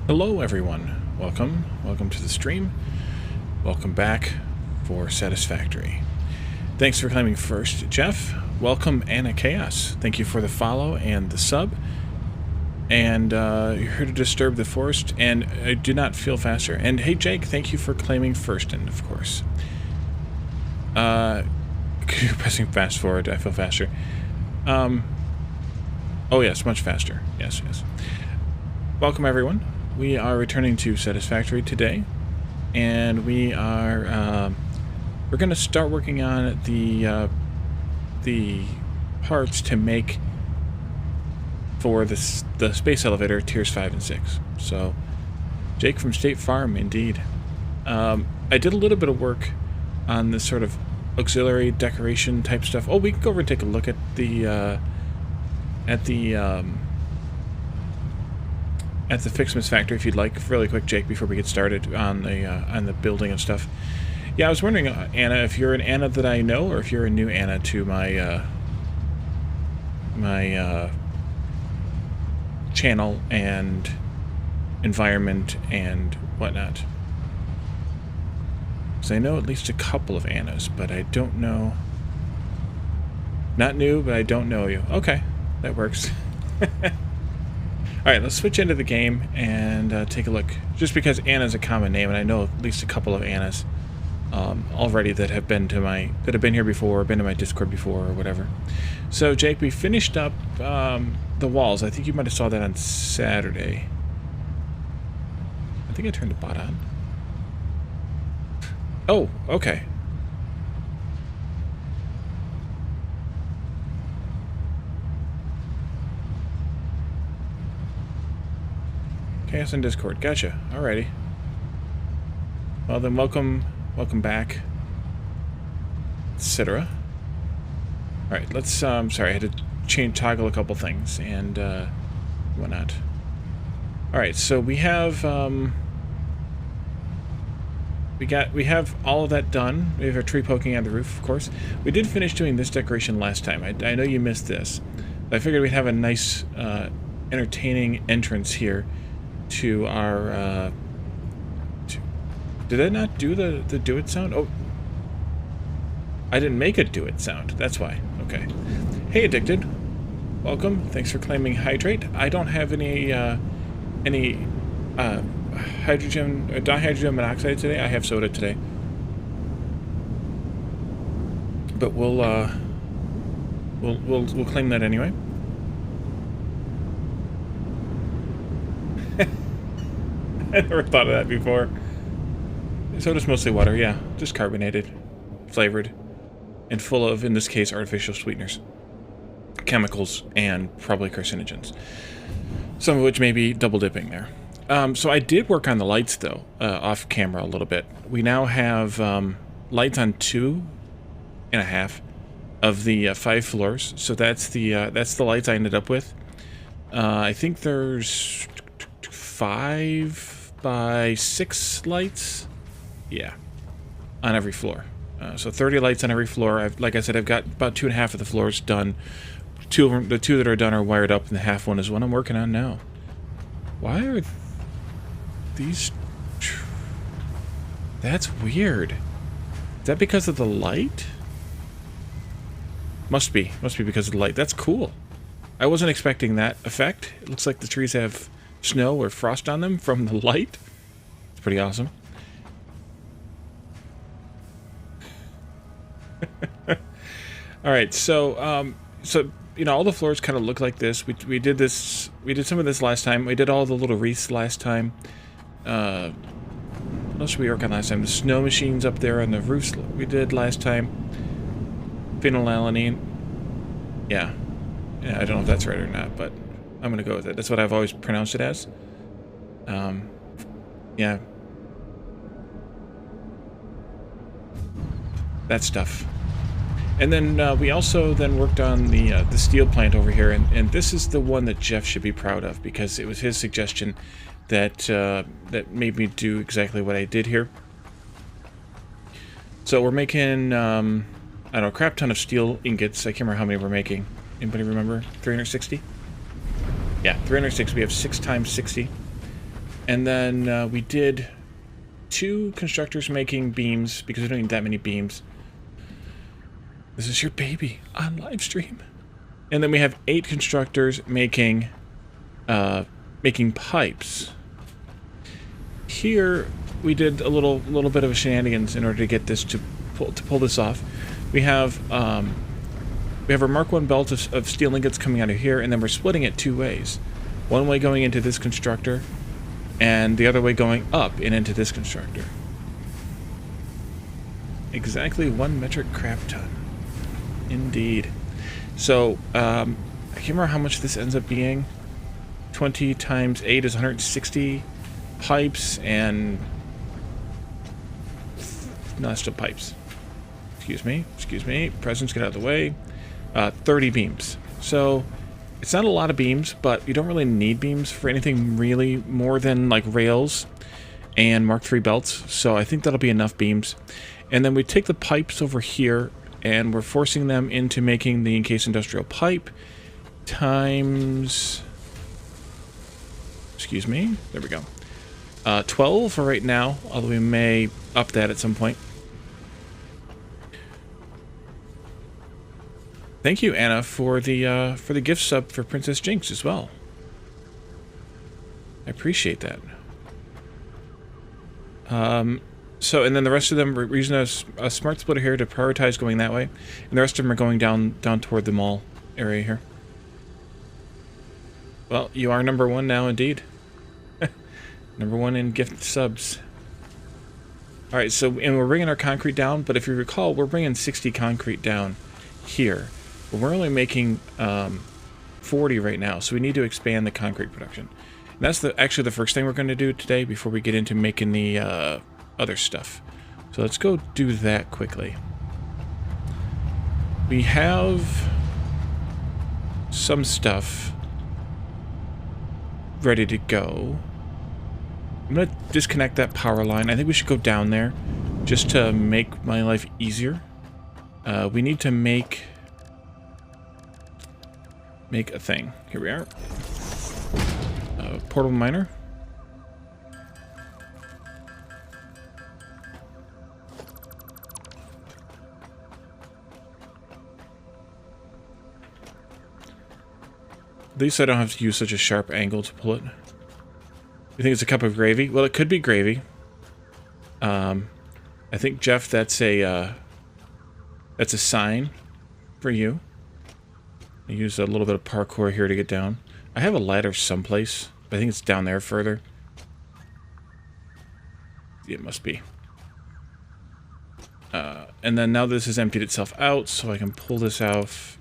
Hello everyone, welcome to the stream, welcome back for Satisfactory. Thanks for claiming first, Jeff. Welcome Anna Chaos, thank you for the follow and the sub. And you're here to disturb the forest, and I do not feel faster. And hey Jake, thank you for claiming first, and of course. You're pressing fast forward, I feel faster. Oh yes, much faster, yes. Welcome everyone. We are returning to Satisfactory today, and we are we're going to start working on the parts to make for the space elevator tiers 5 and 6. So, Jake from State Farm, indeed. I did a little bit of work on this sort of auxiliary decoration type stuff. Oh, we can go over and take a look at the Ficsmas factory if you'd like, really quick, Jake, before we get started on the building and stuff. Yeah, I was wondering, Anna, if you're an Anna that I know, or if you're a new Anna to my channel and environment and whatnot. Because I know at least a couple of Annas, but I don't know. Not new, but I don't know you. Okay, that works. Alright, let's switch into the game and take a look. Just because Anna's a common name, and I know at least a couple of Annas already that have been here before, or been to my Discord before, or whatever. So, Jake, we finished up the walls. I think you might have saw that on Saturday. I think I turned the bot on. Oh, okay. Chaos in Discord. Gotcha. Alrighty. Well then, welcome back, etc. Alright, let's, sorry, I had to toggle a couple things and, whatnot. Alright, so we have, we have all of that done. We have our tree poking out the roof, of course. We did finish doing this decoration last time. I know you missed this. I figured we'd have a nice, entertaining entrance here to our, did I not do the do it sound? Oh, I didn't make a do it sound. That's why. Okay. Hey, Addicted. Welcome. Thanks for claiming hydrate. I don't have any hydrogen, dihydrogen monoxide today. I have soda today. But we'll claim that anyway. I never thought of that before. Soda's mostly water, yeah. Just carbonated, flavored, and full of, in this case, artificial sweeteners, chemicals, and probably carcinogens. Some of which may be double dipping there. So I did work on the lights, though, off camera a little bit. We now have lights on 2.5 of the 5 floors. So that's the lights I ended up with. I think there's 5 by 6 lights, yeah, on every floor. So 30 lights on every floor. Like I said, I've got about 2.5 of the floors done. The two that are done are wired up, and the half one is what I'm working on now. Why are these? That's weird. Is that because of the light? Must be because of the light. That's cool. I wasn't expecting that effect. It looks like the trees have snow or frost on them from the light. It's pretty awesome. All right, so you know, all the floors kind of look like this. We did some of this last time. We did all the little wreaths last time. What else did we work on last time? The snow machines up there on the roofs we did last time. Phenylalanine. Yeah, I don't know if that's right or not, but I'm gonna go with it. That's what I've always pronounced it as. Yeah. That stuff. And then we also then worked on the steel plant over here, and this is the one that Jeff should be proud of, because it was his suggestion that that made me do exactly what I did here. So we're making I don't know, a crap ton of steel ingots. I can't remember how many we're making. Anybody remember? 360? Yeah, 360. We have 6 times 60. And then we did 2 constructors making beams because we don't need that many beams. This is your baby on live stream. And then we have 8 constructors making pipes. Here we did a little bit of a shenanigans in order to get this to pull this off. We have our Mark 1 belt of steel ingots coming out of here, and then we're splitting it 2 ways. One way going into this constructor, and the other way going up and into this constructor. Exactly 1 metric crap ton. Indeed. So, I can't remember how much this ends up being. 20 times 8 is 160 pipes, and... No, that's still pipes. Excuse me. Presents, get out of the way. 30 beams. So, it's not a lot of beams, but you don't really need beams for anything really more than, like, rails and Mark III belts. So, I think that'll be enough beams. And then we take the pipes over here, and we're forcing them into making the encased industrial pipe times... Excuse me. There we go. 12 for right now, although we may up that at some point. Thank you, Anna, for the gift sub for Princess Jinx as well. I appreciate that. So, and then the rest of them, we're using a smart splitter here to prioritize going that way, and the rest of them are going down toward the mall area here. Well, you are number 1 now, indeed. Number 1 in gift subs. Alright, so, and we're bringing our concrete down, but if you recall, we're bringing 60 concrete down here. But we're only making 40 right now, so we need to expand the concrete production. And that's actually the first thing we're going to do today before we get into making the other stuff. So let's go do that quickly. We have some stuff ready to go. I'm going to disconnect that power line. I think we should go down there just to make my life easier. We need to make a thing. Here we are. Portable miner. At least I don't have to use such a sharp angle to pull it. You think it's a cup of gravy? Well, it could be gravy. I think, Jeff, that's a sign for you. I use a little bit of parkour here to get down. I have a ladder someplace, but I think it's down there further. It must be. And then now this has emptied itself out, so I can pull this off.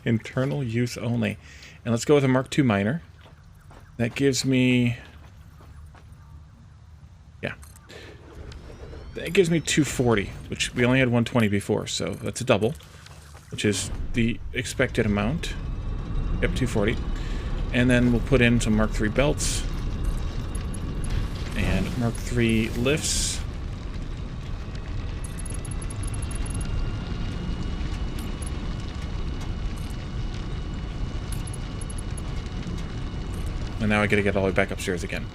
Internal use only. And let's go with a Mark II miner. That gives me... Yeah. That gives me 240, which we only had 120 before, so that's a double, which is the expected amount. Yep, 240. And then we'll put in some Mark III belts. And Mark III lifts. And now I gotta get all the way back upstairs again.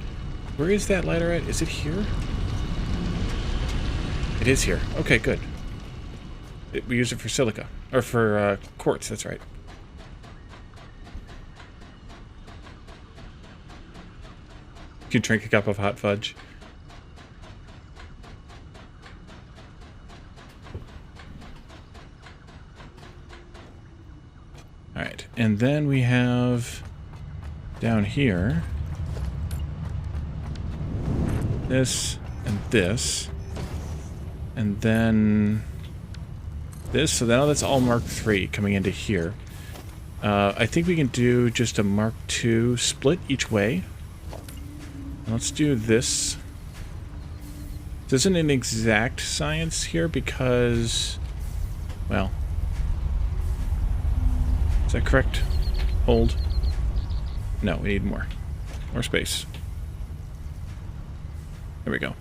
Where is that ladder at? Is it here? It is here. Okay, good. We use it for silica. Or for quartz, that's right. You can drink a cup of hot fudge. Alright, and then we have... down here, this and this, and then this. So now that's all Mark III coming into here. I think we can do just a Mark II split each way. And let's do this. This isn't an exact science here because, well, is that correct? Hold. No, we need more. More space. There we go.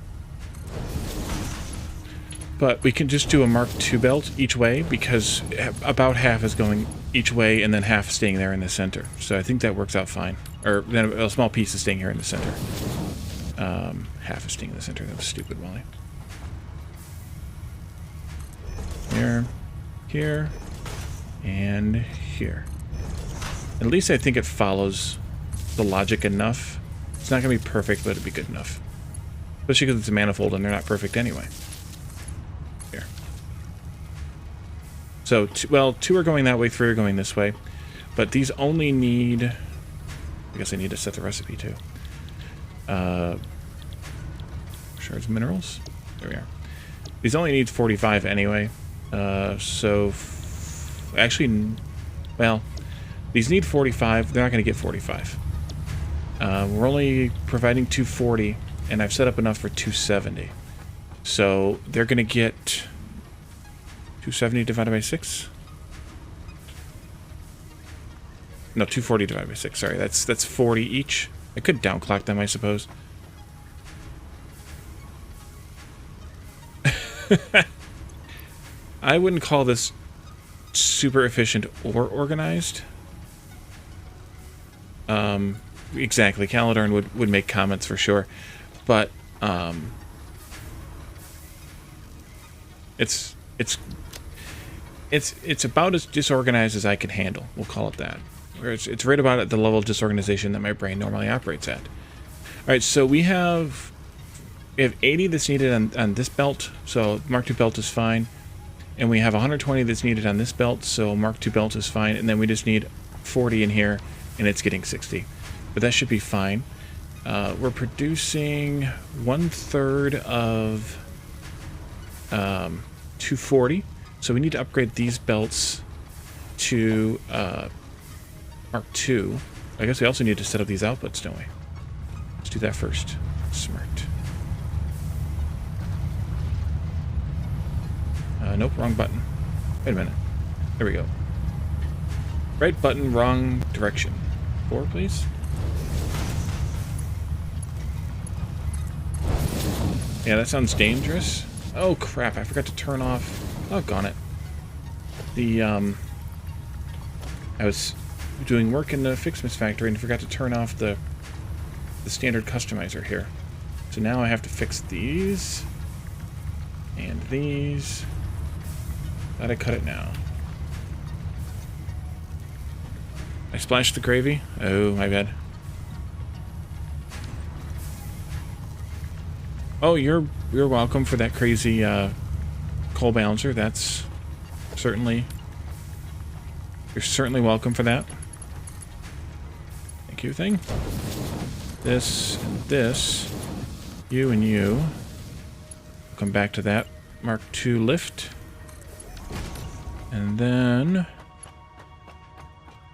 But we can just do a Mark II belt each way because about half is going each way and then half staying there in the center. So I think that works out fine. Or then a small piece is staying here in the center. Half is staying in the center. That was stupid, Wally. Here, and here. At least I think it follows the logic enough. It's not going to be perfect, but it'll be good enough. Especially because it's a manifold and they're not perfect anyway. Here. So, well, 2 are going that way, 3 are going this way. But these only need... I guess I need to set the recipe too. Shards of minerals. There we are. These only need 45 anyway. Actually, well, these need 45. They're not going to get 45. We're only providing 240, and I've set up enough for 270. So they're going to get 270 divided by 6. No, 240 divided by 6. Sorry, that's 40 each. I could downclock them, I suppose. I wouldn't call this super efficient or organized. Exactly. Caladorn would make comments for sure. But it's about as disorganized as I can handle. We'll call it that. Or it's right about at the level of disorganization that my brain normally operates at. Alright, so we have 80 that's needed on this belt, so Mark II belt is fine. And we have 120 that's needed on this belt, so Mark II belt is fine. And then we just need 40 in here, and it's getting 60. But that should be fine. We're producing 1/3 of 240. So we need to upgrade these belts to Mark II. I guess we also need to set up these outputs, don't we? Let's do that first. Smart. Nope, wrong button. Wait a minute. There we go. Right button, wrong direction. 4, please. Yeah, that sounds dangerous. Oh, crap. I forgot to turn off... Doggone it. I was doing work in the Ficsmas factory and forgot to turn off the standard customizer here. So now I have to fix these. And these. Glad I cut it now. I splashed the gravy? Oh, my bad. Oh, you're welcome for that crazy coal balancer. That's certainly... You're certainly welcome for that. Thank you, thing. This and this. You and you. We'll come back to that. Mark II lift. And then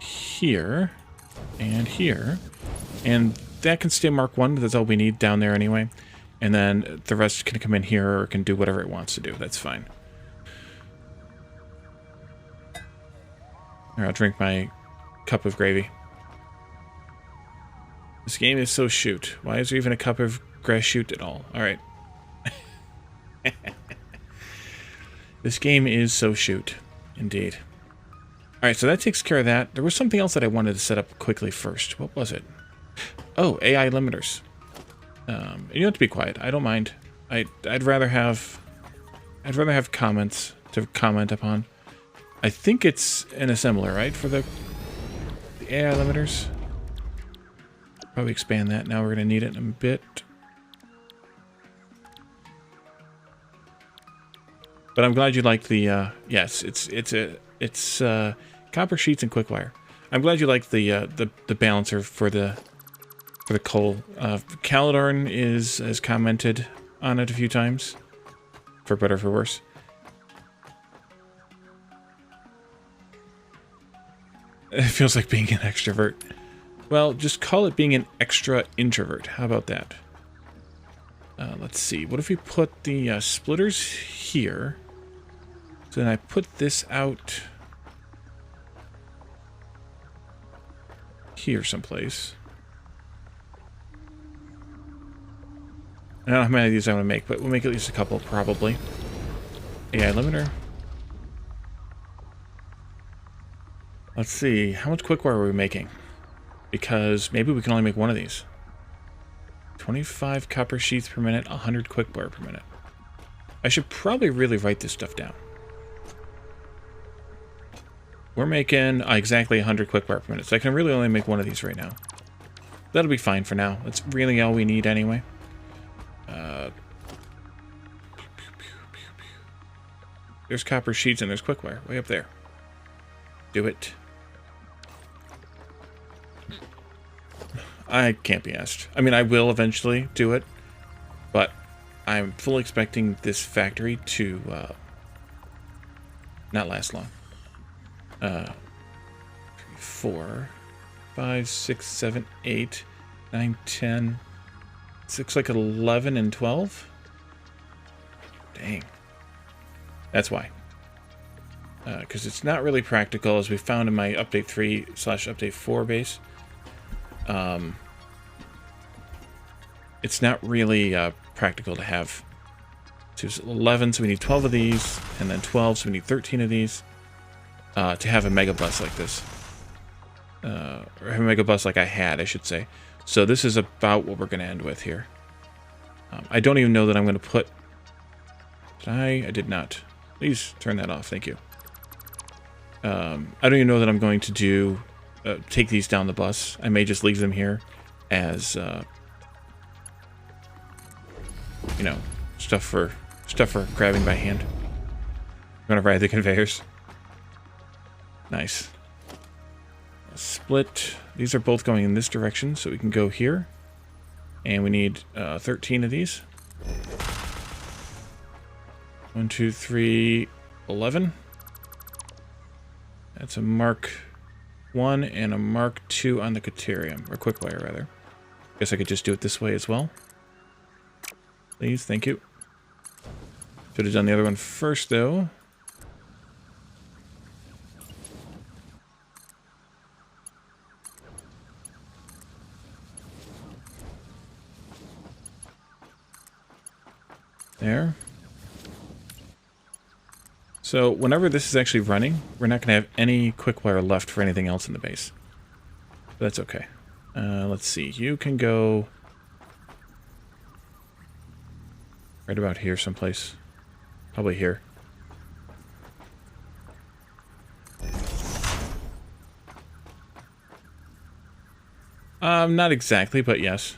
here and here. And that can stay Mark I. That's all we need down there anyway. And then the rest can come in here or can do whatever it wants to do. That's fine. Here, I'll drink my cup of gravy. This game is so shoot. Why is there even a cup of grass shoot at all? Alright. This game is so shoot. Indeed. Alright, so that takes care of that. There was something else that I wanted to set up quickly first. What was it? Oh, AI limiters. You don't have to be quiet. I don't mind. I'd rather have comments to comment upon. I think it's an assembler, right? For the AI limiters. Probably expand that. Now we're going to need it in a bit. But I'm glad you liked the, yes, it's copper sheets and quick wire. I'm glad you liked the balancer for the coal. Caladorn has commented on it a few times, for better or for worse. It feels like being an extrovert. Well, just call it being an extra introvert. How about that? Let's see. What if we put the splitters here? So then I put this out here someplace. I don't know how many of these I'm going to make, but we'll make at least a couple, probably. AI limiter. Let's see. How much quick wire are we making? Because maybe we can only make one of these. 25 copper sheets per minute, 100 quick wire per minute. I should probably really write this stuff down. We're making exactly 100 quick wire per minute, so I can really only make one of these right now. That'll be fine for now. That's really all we need anyway. There's copper sheets and there's quick wire way up there. Do it. I can't be asked. I mean, I will eventually do it, but I'm fully expecting this factory to not last long. 3, 4, 5, 6, 7, 8, 9, 10. It looks like 11 and 12. Dang. That's why. Because it's not really practical, as we found in my update 3/update 4 base. It's not really practical to have. So it's 11, so we need 12 of these, and then 12, so we need 13 of these to have a mega bus like this. Or have a mega bus like I had, I should say. So this is about what we're going to end with here. I don't even know that I'm going to put... Did I? I did not. Please turn that off, thank you. I don't even know that I'm going to do... take these down the bus. I may just leave them here as... you know, stuff for grabbing by hand. I'm gonna ride the conveyors. Nice. Split. These are both going in this direction, so we can go here. And we need 13 of these. 1, 2, 3, 11. That's a Mark 1 and a Mark 2 on the Caterium, or quick wire rather. Guess I could just do it this way as well. Please, thank you. Should have done the other one first, though. There. So, whenever this is actually running, we're not going to have any quick wire left for anything else in the base. That's okay. Let's see. You can go... right about here someplace. Probably here. Not exactly, but yes.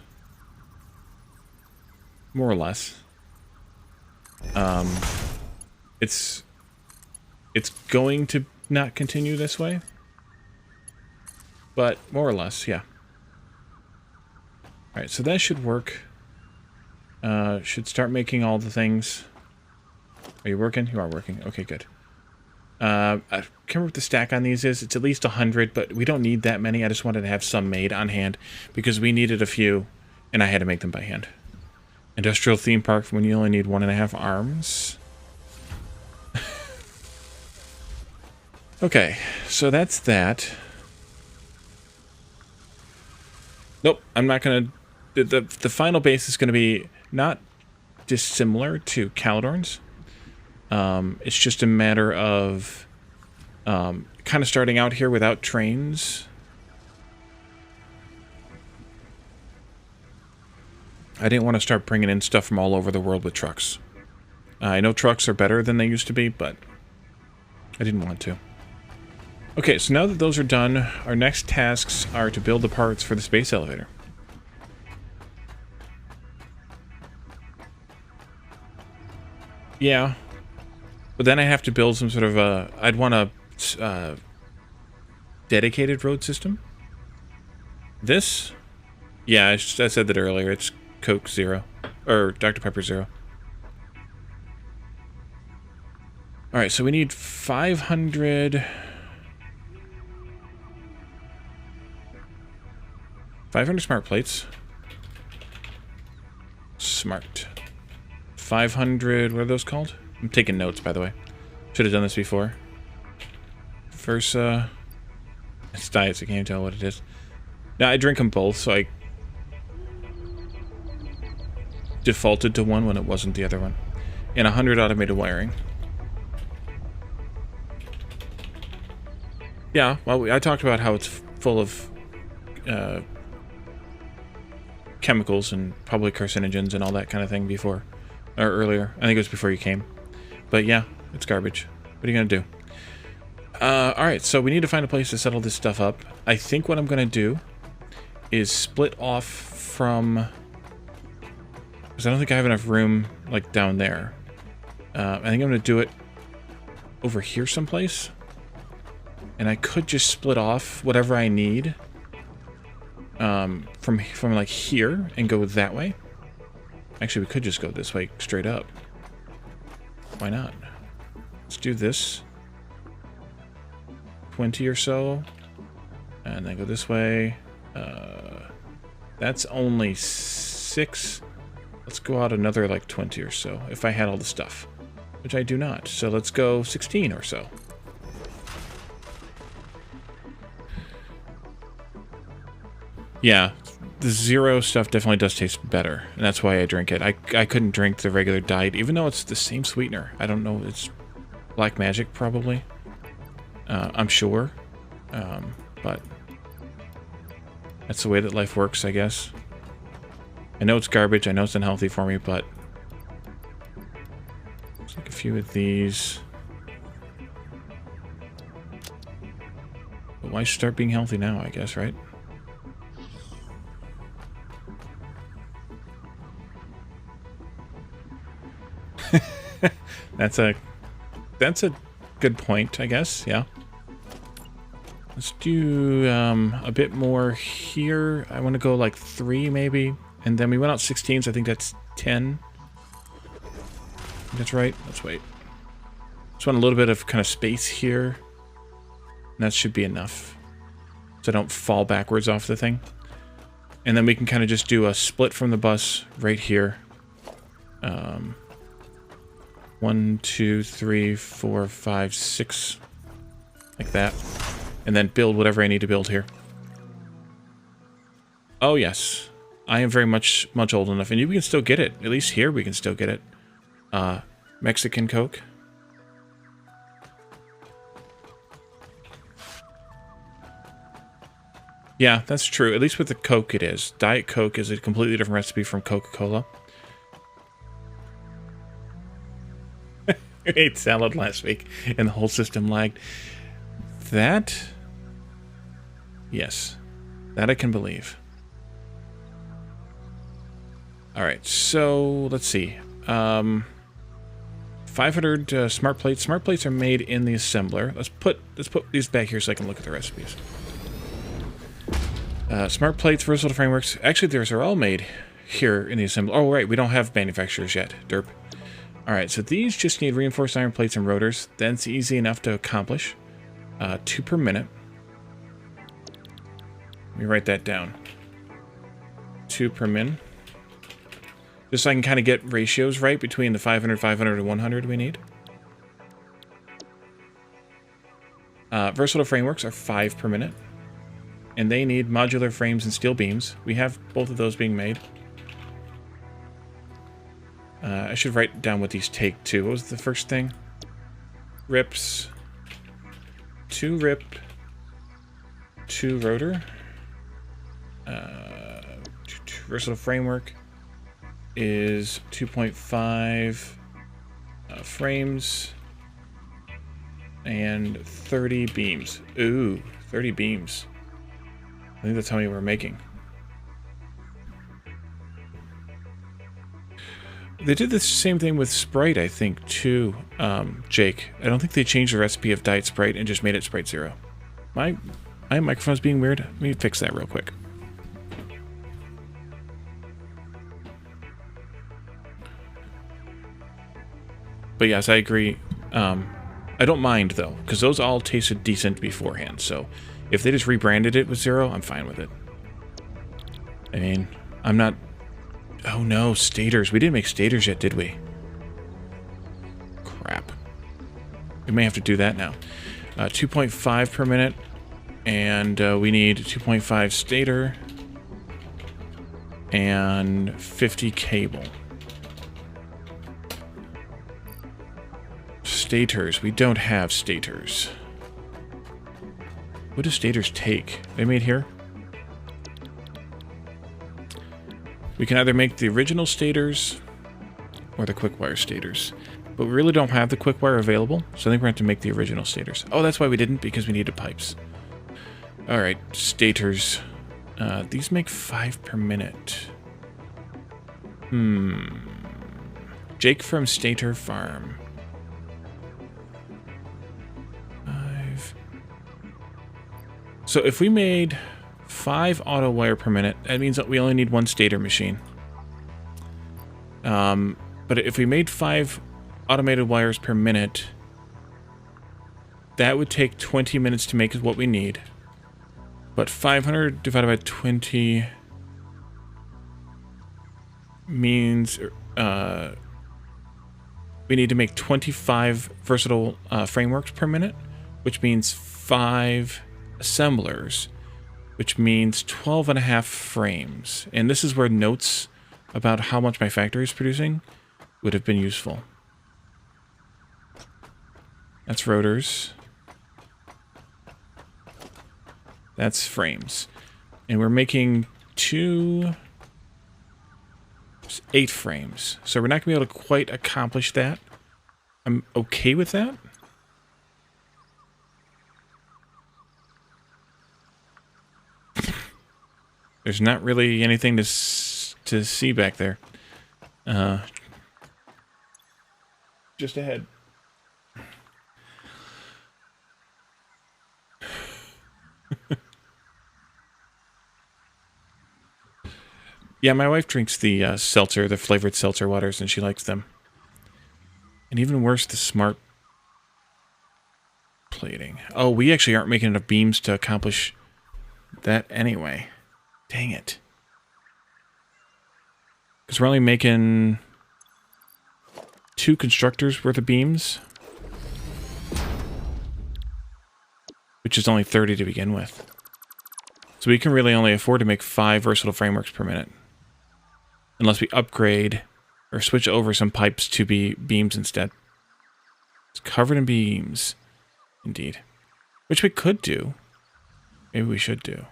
More or less. It's going to not continue this way. But more or less, yeah. Alright, so that should work. Should start making all the things. Are you working? You are working. Okay, good. I can't remember what the stack on these is. It's at least 100, but we don't need that many. I just wanted to have some made on hand because we needed a few, and I had to make them by hand. Industrial theme park when you only need 1.5 arms. Okay, so that's that. Nope, I'm not going to... The final base is going to be not dissimilar to Caledorn's. It's just a matter of kind of starting out here without trains. I didn't want to start bringing in stuff from all over the world with trucks. I know trucks are better than they used to be, but I didn't want to. Okay, so now that those are done, our next tasks are to build the parts for the space elevator. Yeah, but then I have to build some sort of a... I'd want a dedicated road system. This? Yeah, I said that earlier. It's Coke Zero. Or Dr. Pepper Zero. Alright, so we need 500... 500 smart plates. Smart. 500, what are those called? I'm taking notes, by the way. Should have done this before. Versa. It's diet, so I can't even tell what it is. Now, I drink them both, so I defaulted to one when it wasn't the other one. And 100 automated wiring. Yeah, well, I talked about how it's full of chemicals and probably carcinogens and all that kind of thing before, or earlier. I think it was before you came. But yeah, it's garbage. What are you going to do? Alright, so we need to find a place to settle this stuff up. I think what I'm going to do is split off from... because I don't think I have enough room, like, down there. I think I'm going to do it over here someplace. And I could just split off whatever I need from like here and go that way. Actually, we could just go this way straight up. Why not? Let's do this. 20 or so. And then go this way. That's only 6. Let's go out another like 20 or so if I had all the stuff. Which I do not. So let's go 16 or so. Yeah, the 0 stuff definitely does taste better, and that's why I drink it. I couldn't drink the regular diet, even though it's the same sweetener. I don't know, it's black magic, probably. I'm sure. But that's the way that life works, I guess. I know it's garbage, I know it's unhealthy for me, but... let's take a few of these. But why start being healthy now, I guess, right? That's a good point, I guess. Yeah. Let's do a bit more here. I want to go like 3 maybe, and then we went out 16, so I think that's 10. That's right. Let's wait. Just want a little bit of kind of space here. And that should be enough, so I don't fall backwards off the thing. And then we can kind of just do a split from the bus right here. 1, 2, 3, 4, 5, 6, like that, and then build whatever I need to build here. Oh yes, I am very much old enough, and we can still get it. At least here we can still get it. Mexican Coke. Yeah, that's true. At least with the Coke it is. Diet Coke is a completely different recipe from Coca-Cola. I ate salad last week, and the whole system lagged. That... yes. That I can believe. Alright, so... let's see. 500 smart plates. Smart plates are made in the assembler. Let's put these back here so I can look at the recipes. Smart plates, versatile frameworks. Actually, these are all made here in the assembler. Oh, right, we don't have manufacturers yet. Derp. Alright, so these just need reinforced iron plates and rotors. That's easy enough to accomplish. 2 per minute. Let me write that down. 2 per min. Just so I can kind of get ratios right between the 500, 500, and 100 we need. Versatile frameworks are 5 per minute. And they need modular frames and steel beams. We have both of those being made. I should write down what these take, too. What was the first thing? Rips. 2 rip. 2 rotor. Versatile framework is 2.5 frames and 30 beams. Ooh, 30 beams. I think that's how many we're making. They did the same thing with Sprite, I think, too, Jake. I don't think they changed the recipe of Diet Sprite and just made it Sprite Zero. My microphone's being weird. Let me fix that real quick. But yes, I agree. I don't mind, though, because those all tasted decent beforehand. So if they just rebranded it with Zero, I'm fine with it. I mean, I'm not... oh no, stators. We didn't make stators yet, did we? Crap. We may have to do that now. 2.5 per minute. And we need 2.5 stator. And 50 cable. Stators. We don't have stators. What do stators take? They made here? We can either make the original stators or the quick-wire stators. But we really don't have the quick-wire available, so I think we're going to have to make the original stators. Oh, that's why we didn't, because we needed pipes. Alright, stators. These make 5 per minute. Jake from Stator Farm. 5. So if we made 5 auto wire per minute, that means that we only need 1 stator machine. But if we made 5 automated wires per minute, that would take 20 minutes to make what we need. But 500 divided by 20 means we need to make 25 versatile frameworks per minute, which means 5 assemblers, which means 12.5 frames. And this is where notes about how much my factory is producing would have been useful. That's rotors. That's frames. And we're making 8 frames. So we're not going to be able to quite accomplish that. I'm okay with that. There's not really anything to see back there. Just ahead. Yeah, my wife drinks the seltzer, the flavored seltzer waters, and she likes them. And even worse, the smart plating. Oh, we actually aren't making enough beams to accomplish that anyway. Dang it. Because we're only making 2 constructors worth of beams, which is only 30 to begin with. So we can really only afford to make 5 versatile frameworks per minute. Unless we upgrade or switch over some pipes to be beams instead. It's covered in beams. Indeed. Which we could do. Maybe we should do.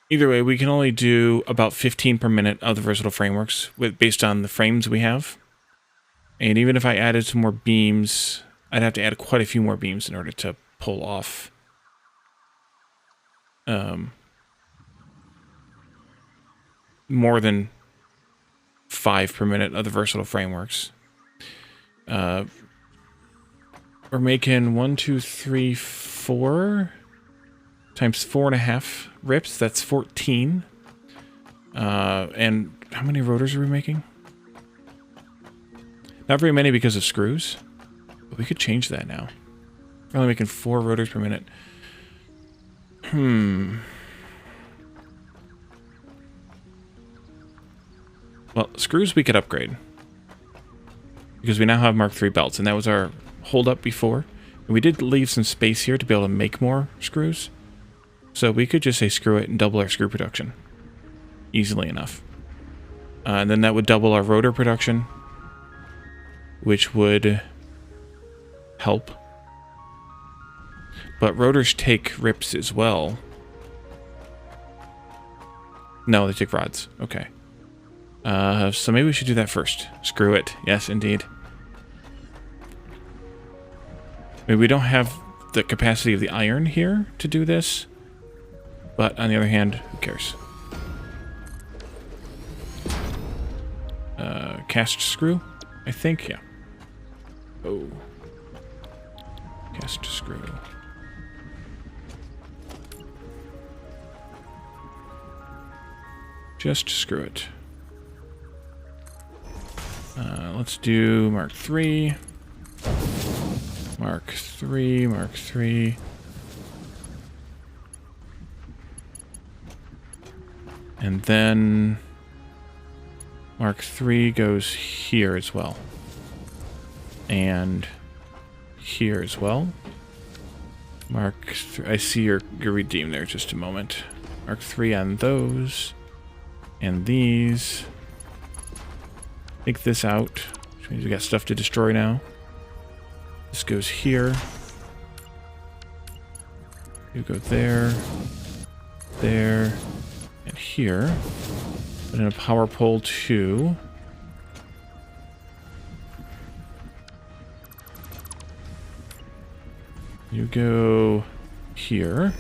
Either way, we can only do about 15 per minute of the versatile frameworks based on the frames we have. And even if I added some more beams, I'd have to add quite a few more beams in order to pull off more than 5 per minute of the versatile frameworks. We're making 1, 2, 3, 4 times 4.5 rips. That's 14. And how many rotors are we making? Not very many because of screws. But we could change that now. We're only making 4 rotors per minute. Well, screws we could upgrade. Because we now have Mark III belts, and that was our hold-up before. And we did leave some space here to be able to make more screws. So we could just say screw it and double our screw production. Easily enough. And then that would double our rotor production, which would help. But rotors take rips as well. No, they take rods. Okay. So maybe we should do that first. Screw it. Yes, indeed. Maybe we don't have the capacity of the iron here to do this. But on the other hand, who cares? Cast screw, I think, yeah. Oh. Cast screw. Just screw it. Let's do Mark III. Mark III, Mark III. And then Mark III goes here as well. And here as well. Mark III, I see your redeem there, just a moment. Mark III on those. And these. Take this out, which means we got stuff to destroy now. This goes here. You go there, there, and here. Put in a power pole 2. You go here.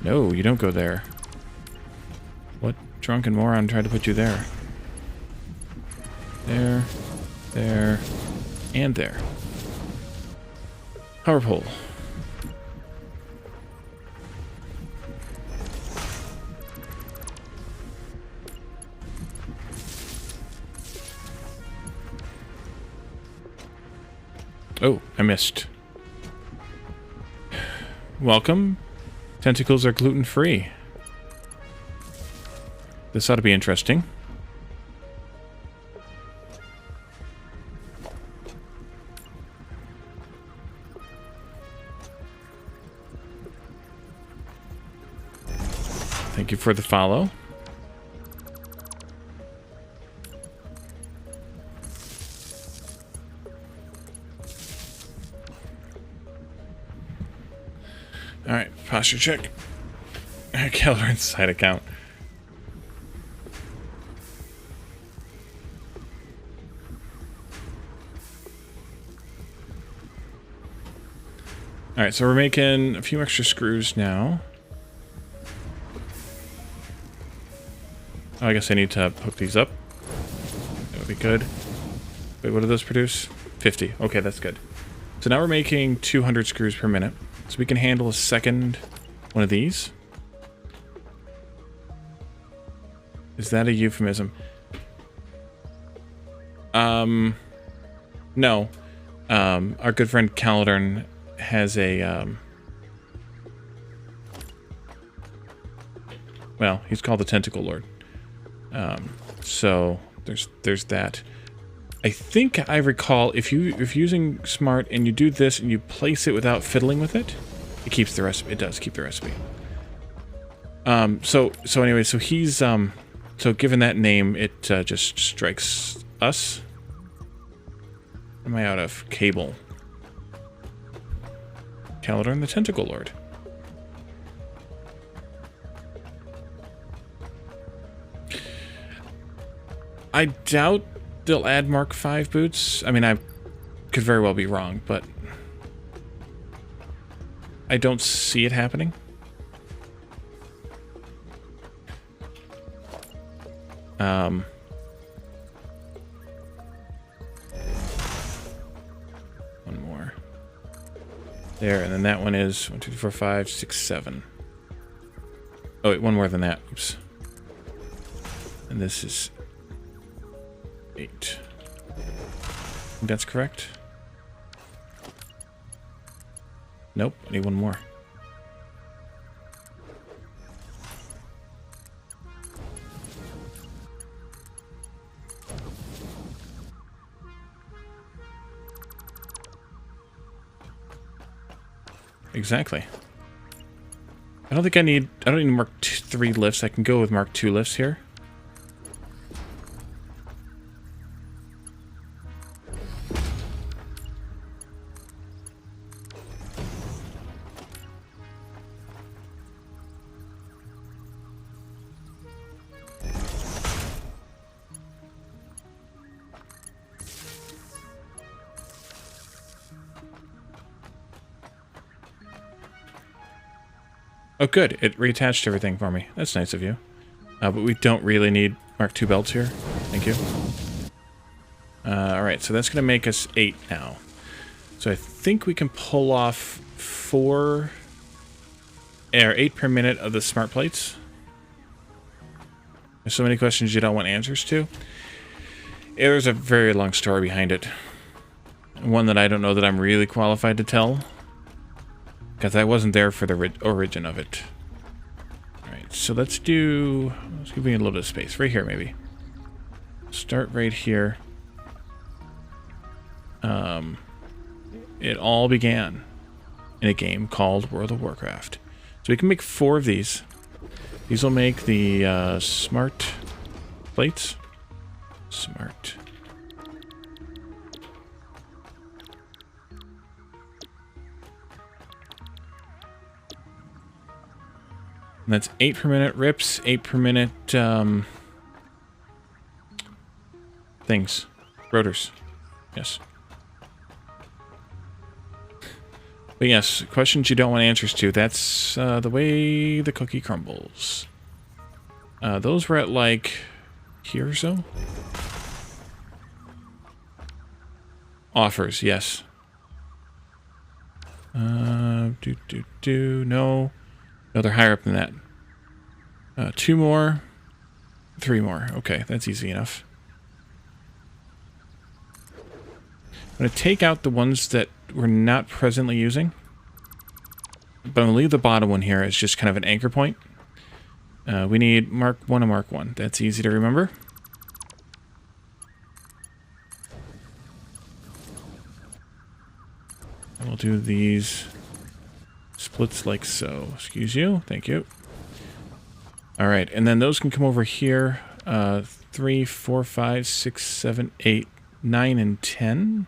No, you don't go there. What drunken moron tried to put you there? There, there, and there. Power pole. Oh, I missed. Welcome. Tentacles are gluten-free. This ought to be interesting. Thank you for the follow. Alright, posture check. Keller's side account. Alright, so we're making a few extra screws now. Oh, I guess I need to hook these up. That would be good. Wait, what do those produce? 50. Okay, that's good. So now we're making 200 screws per minute. So we can handle a second one of these. Is that a euphemism? No. Our good friend Caledon has a, well, he's called the Tentacle Lord. So there's that. I think I recall if you're using Smart and you do this and you place it without fiddling with it, it keeps the recipe. It does keep the recipe. So anyway, so he's so given that name, it just strikes us. Am I out of cable? Caledon the Tentacle Lord. I doubt they'll add Mark V boots. I mean, I could very well be wrong, but I don't see it happening. One more. There, and then that one is 1, 2, 3, 4, 5, 6, 7. Oh, wait, one more than that. Oops. And this is 8. I think that's correct. Nope, I need one more. Exactly. I don't need Mark 3 lifts. I can go with Mark 2 lifts here. Oh, good. It reattached everything for me. That's nice of you. But we don't really need Mark II belts here. Thank you. Alright, so that's going to make us 8 now. So I think we can pull off 8 per minute of the smart plates. There's so many questions you don't want answers to. Yeah, there's a very long story behind it. One that I don't know that I'm really qualified to tell. Because I wasn't there for the origin of it. Alright, so let's give me a little bit of space. Right here, maybe. Start right here. It all began in a game called World of Warcraft. So we can make 4 of these. These will make the smart plates. Smart. And that's 8 per minute rips, 8 per minute things. Rotors. Yes. But yes, questions you don't want answers to. That's the way the cookie crumbles. Those were at like here or so. Offers, yes. No. No, they're higher up than that. 2 more. 3 more. Okay, that's easy enough. I'm going to take out the ones that we're not presently using. But I'm going to leave the bottom one here as just kind of an anchor point. We need Mark 1 and Mark 1. That's easy to remember. And we'll do these splits like so. Excuse you. Thank you. All right, and then those can come over here. 3, 4, 5, 6, 7, 8, 9, and 10.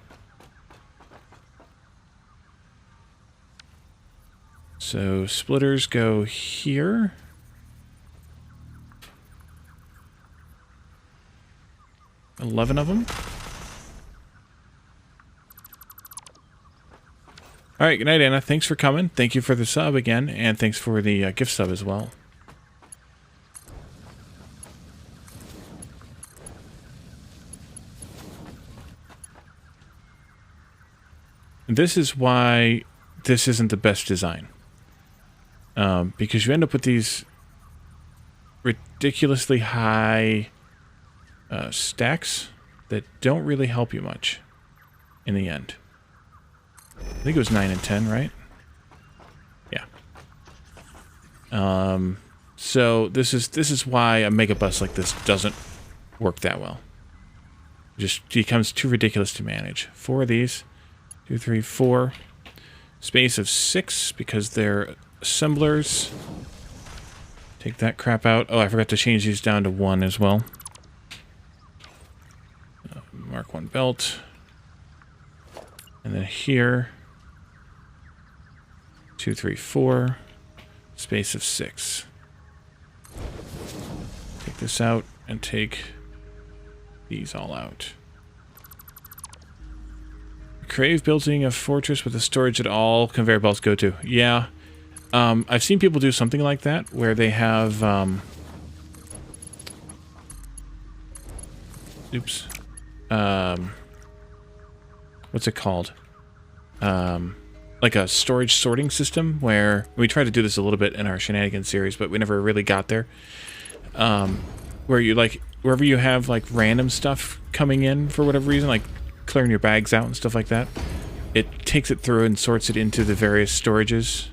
So splitters go here. $11 of them. All right, good night, Anna. Thanks for coming. Thank you for the sub again, and thanks for the gift sub as well. This is why this isn't the best design. Because you end up with these ridiculously high stacks that don't really help you much in the end. I think it was 9 and 10, right? Yeah. So this is why a mega bus like this doesn't work that well. It just becomes too ridiculous to manage. 4 of these. 2, 3, 4. Space of 6 because they're assemblers. Take that crap out. Oh, I forgot to change these down to 1 as well. Mark 1 belt. And then here. 2, 3, 4. Space of 6. Take this out and take these all out. Crave building a fortress with a storage that all conveyor belts go to. Yeah. I've seen people do something like that where they have oops. What's it called? Like a storage sorting system where we tried to do this a little bit in our shenanigans series, but we never really got there. Where you like wherever you have like random stuff coming in for whatever reason, like clearing your bags out and stuff like that, it takes it through and sorts it into the various storages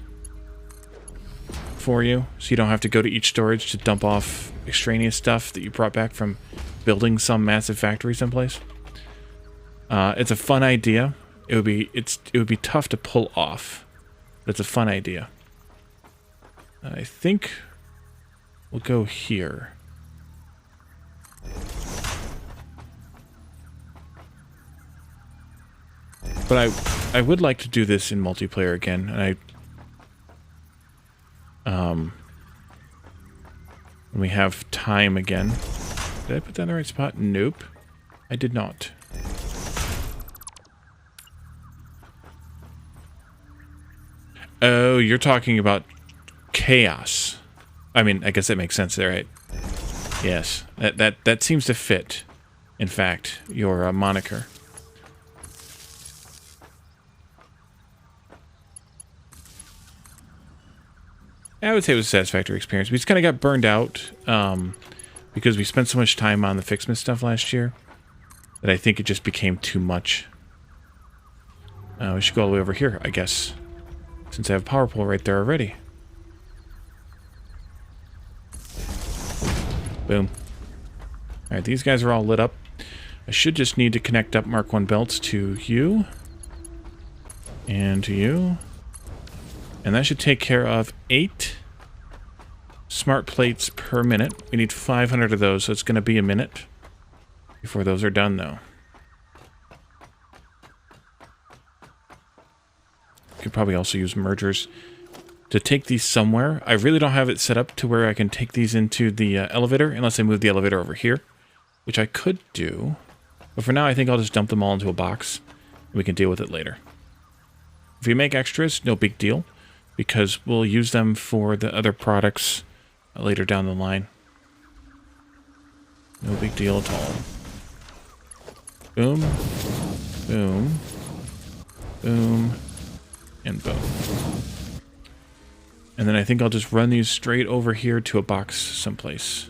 for you, so you don't have to go to each storage to dump off extraneous stuff that you brought back from building some massive factory someplace. It's a fun idea. It would be tough to pull off, but it's a fun idea. I think we'll go here. But I would like to do this in multiplayer again, and when we have time again. Did I put that in the right spot? Nope. I did not. Oh, you're talking about chaos. I mean, I guess that makes sense there, right? Yes. That seems to fit, in fact, your moniker. I would say it was a satisfactory experience. We just kind of got burned out because we spent so much time on the Ficsmas stuff last year that I think it just became too much. We should go all the way over here, I guess, since I have a power pole right there already. Boom. Alright, these guys are all lit up. I should just need to connect up Mark 1 belts to you. And to you. And that should take care of 8 smart plates per minute. We need 500 of those, so it's going to be a minute before those are done, though. Could probably also use mergers to take these somewhere. I really don't have it set up to where I can take these into the elevator unless I move the elevator over here, which I could do. But for now, I think I'll just dump them all into a box and we can deal with it later. If we make extras, no big deal, because we'll use them for the other products later down the line. No big deal at all. Boom, boom, boom, and boom. And then I think I'll just run these straight over here to a box someplace.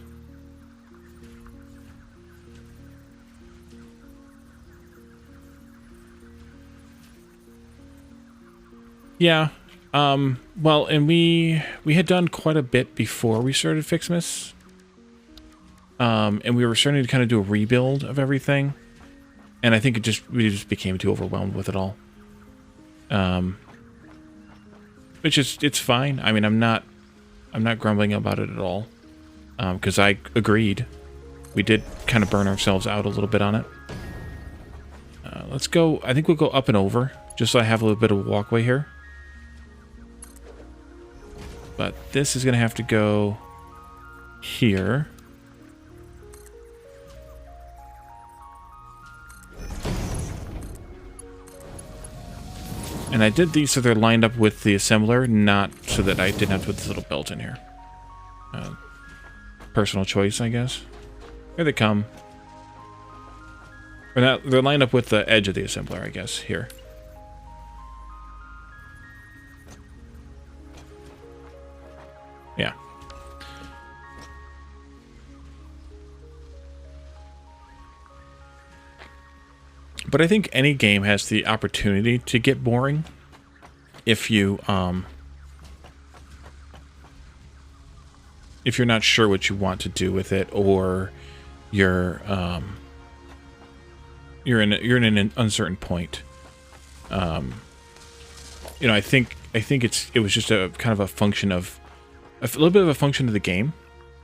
Yeah. Well, and we had done quite a bit before we started Ficsmas. And we were starting to kind of do a rebuild of everything. And I think we just became too overwhelmed with it all. Which is, it's fine. I mean, I'm not grumbling about it at all. Because I agreed. We did kind of burn ourselves out a little bit on it. Let's go, I think we'll go up and over, just so I have a little bit of a walkway here. But this is going to have to go here. And I did these so they're lined up with the assembler, not so that I didn't have to put this little belt in here. Personal choice, I guess. Here they come. Or not, they're lined up with the edge of the assembler, I guess, here. Yeah. But I think any game has the opportunity to get boring if you're not sure what you want to do with it, or you're in an uncertain point. You know, I think it was just a kind of a function of a little bit of a function of the game,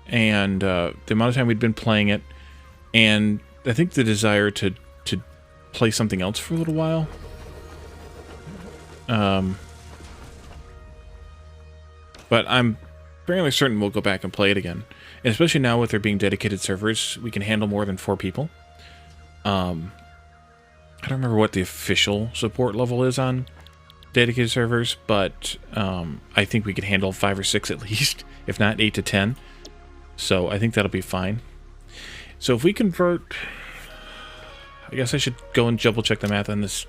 and the amount of time we'd been playing it, and I think the desire to play something else for a little while. But I'm fairly certain we'll go back and play it again. And especially now with there being dedicated servers, we can handle more than 4 people. I don't remember what the official support level is on dedicated servers, but I think we could handle 5 or 6 at least, if not 8 to 10. So I think that'll be fine. So if we convert... I guess I should go and double check the math on this,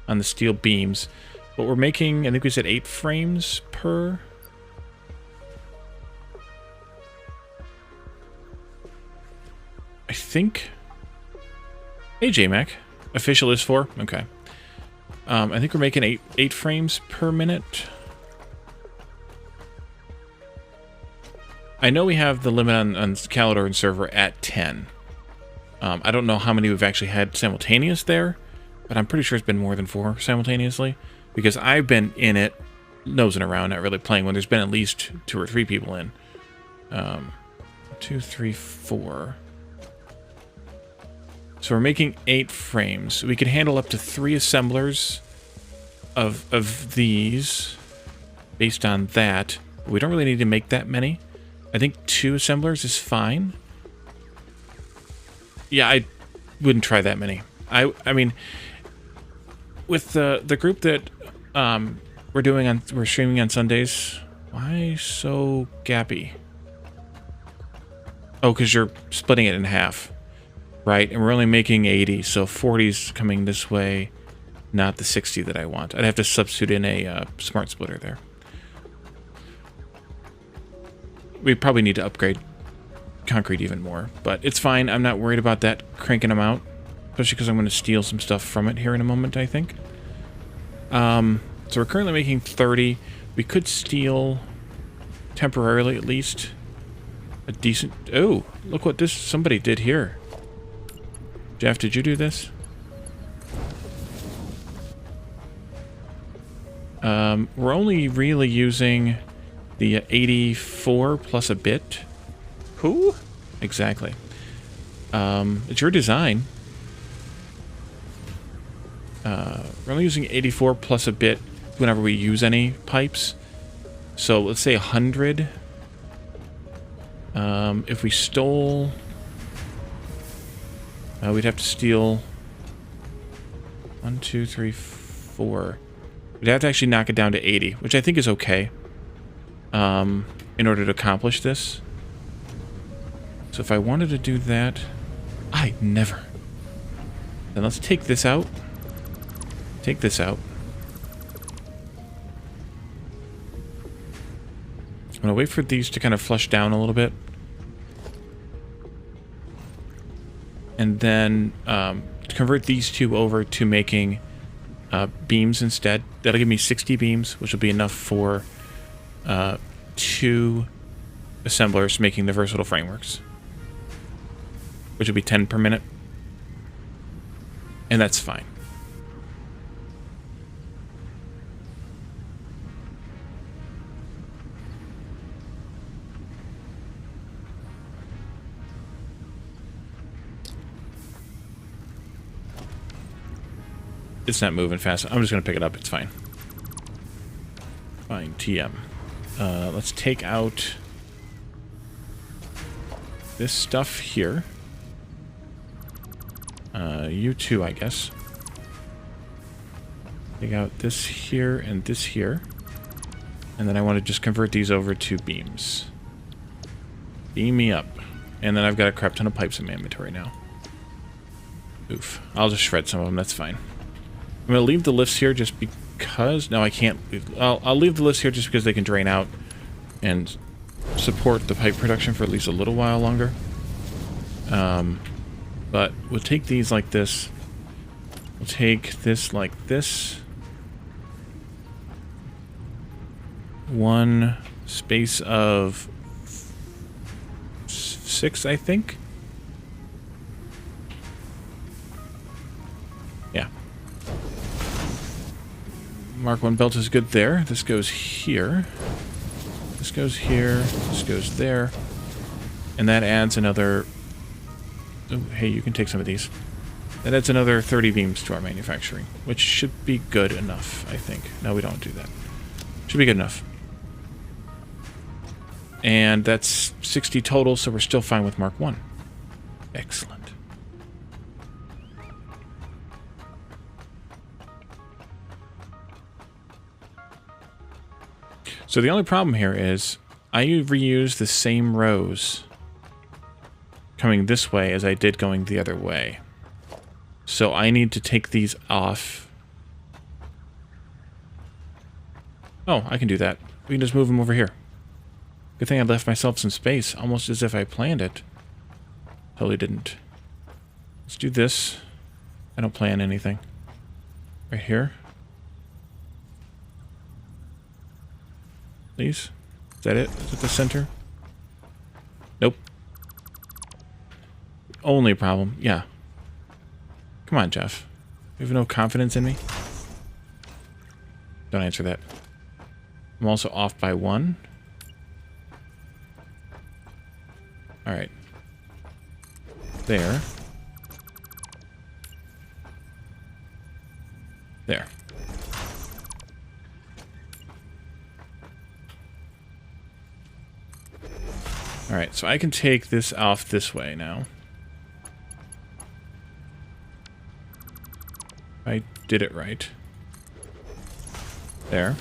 on the steel beams. But we're making, I think we said 8 frames per. I think. Hey, JMac. Official is 4. Okay. I think we're making 8 frames per minute. I know we have the limit on Calidor and server at 10. I don't know how many we've actually had simultaneous there, but I'm pretty sure it's been more than 4 simultaneously, because I've been in it, nosing around, not really playing, when there's been at least 2 or 3 people in. 2, 3, 4. So we're making 8 frames. We could handle up to 3 assemblers of these based on that. We don't really need to make that many. I think 2 assemblers is fine. Yeah, I wouldn't try that many. I mean, with the group that we're streaming on Sundays. Why so gappy? Oh, because you're splitting it in half, right? And we're only making 80, so 40's coming this way, not the 60 that I want. I'd have to substitute in a smart splitter there. We probably need to upgrade concrete even more, but it's fine. I'm not worried about that cranking them out, especially because I'm going to steal some stuff from it here in a moment, I think. So we're currently making 30. We could steal temporarily, at least, a decent... Oh, look what somebody did here. Jeff, did you do this? We're only really using the 84 plus a bit. Who? Exactly. It's your design. We're only using 84 plus a bit whenever we use any pipes. So let's say 100. If we stole... we'd have to steal... 1, 2, 3, 4. We'd have to actually knock it down to 80, which I think is okay. In order to accomplish this. So if I wanted to do that... I never. Then let's take this out. Take this out. I'm going to wait for these to kind of flush down a little bit. And then convert these two over to making beams instead. That'll give me 60 beams, which will be enough for 2 assemblers making the versatile frameworks. Which will be 10 per minute. And that's fine. It's not moving fast. I'm just going to pick it up. It's fine. Fine. TM. Let's take out this stuff here. You two, I guess. Take out this here and this here. And then I want to just convert these over to beams. Beam me up. And then I've got a crap ton of pipes in my inventory now. Oof. I'll just shred some of them. That's fine. I'm going to leave the lifts here just because... No, I can't leave... I'll leave the lifts here just because they can drain out and support the pipe production for at least a little while longer. But we'll take these like this. We'll take this like this. One space of 6, I think. Yeah. Mark 1 belt is good there. This goes here. This goes here. This goes there. And that adds another... Oh, hey, you can take some of these. That adds another 30 beams to our manufacturing, which should be good enough, I think. No, we don't do that. Should be good enough. And that's 60 total, so we're still fine with Mark 1. Excellent. So the only problem here is I reuse the same rows coming this way as I did going the other way. So I need to take these off. Oh, I can do that. We can just move them over here. Good thing I left myself some space, almost as if I planned it. Totally didn't. Let's do this. I don't plan anything. Right here. Please. Is that it? Is it the center? Nope. Only problem. Yeah. Come on, Jeff. You have no confidence in me? Don't answer that. I'm also off by 1. Alright. There. There. Alright, so I can take this off this way now. I did it right. There.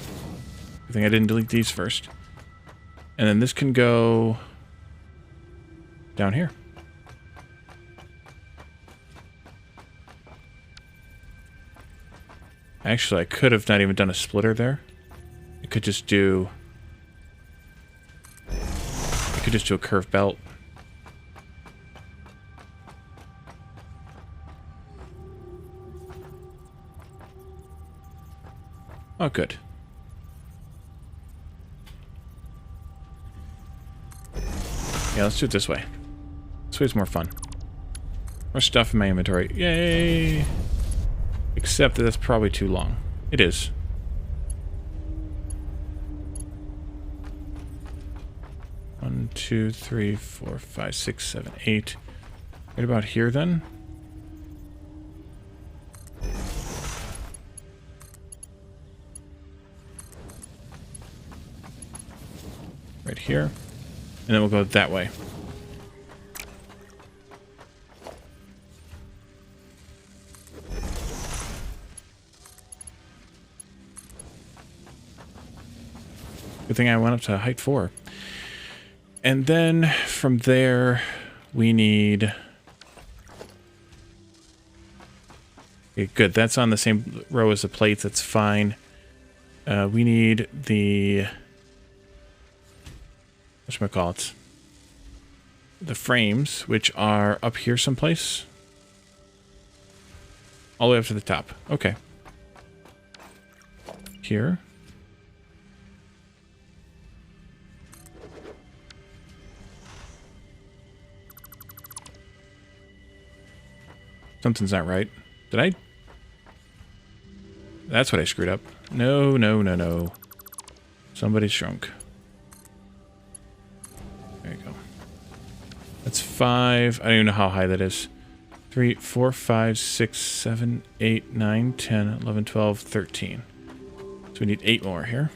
I think I didn't delete these first. And then this can go down here. Actually, I could have not even done a splitter there. I could just do... I could just do a curved belt. Oh, good. Yeah, let's do it this way. This way's more fun. More stuff in my inventory. Yay! Except that that's probably too long. It is. One, 2, 3, 4, 5, 6, 7, 8. Right about here then. right here. And then we'll go that way. Good thing I went up to height 4. And then from there, we need... Okay, good. That's on the same row as the plates. That's fine. We need the... whatchamacallit? The frames, which are up here someplace. All the way up to the top. Okay. Here. Something's not right. Did I? That's what I screwed up. No, no, no, no. Somebody's shrunk. There you go. That's 5. I don't even know how high that is. 3, 4, 5, 6, 7, 8, 9, 10, 11, 12, 13. So we need 8 more here.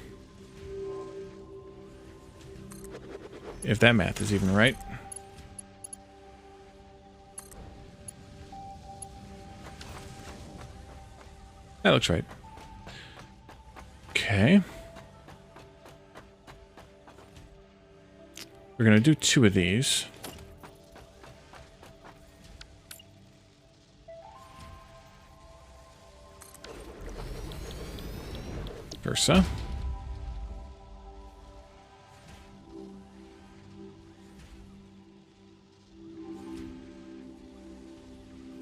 If that math is even right. That looks right. Okay. We're going to do 2 of these. Versa.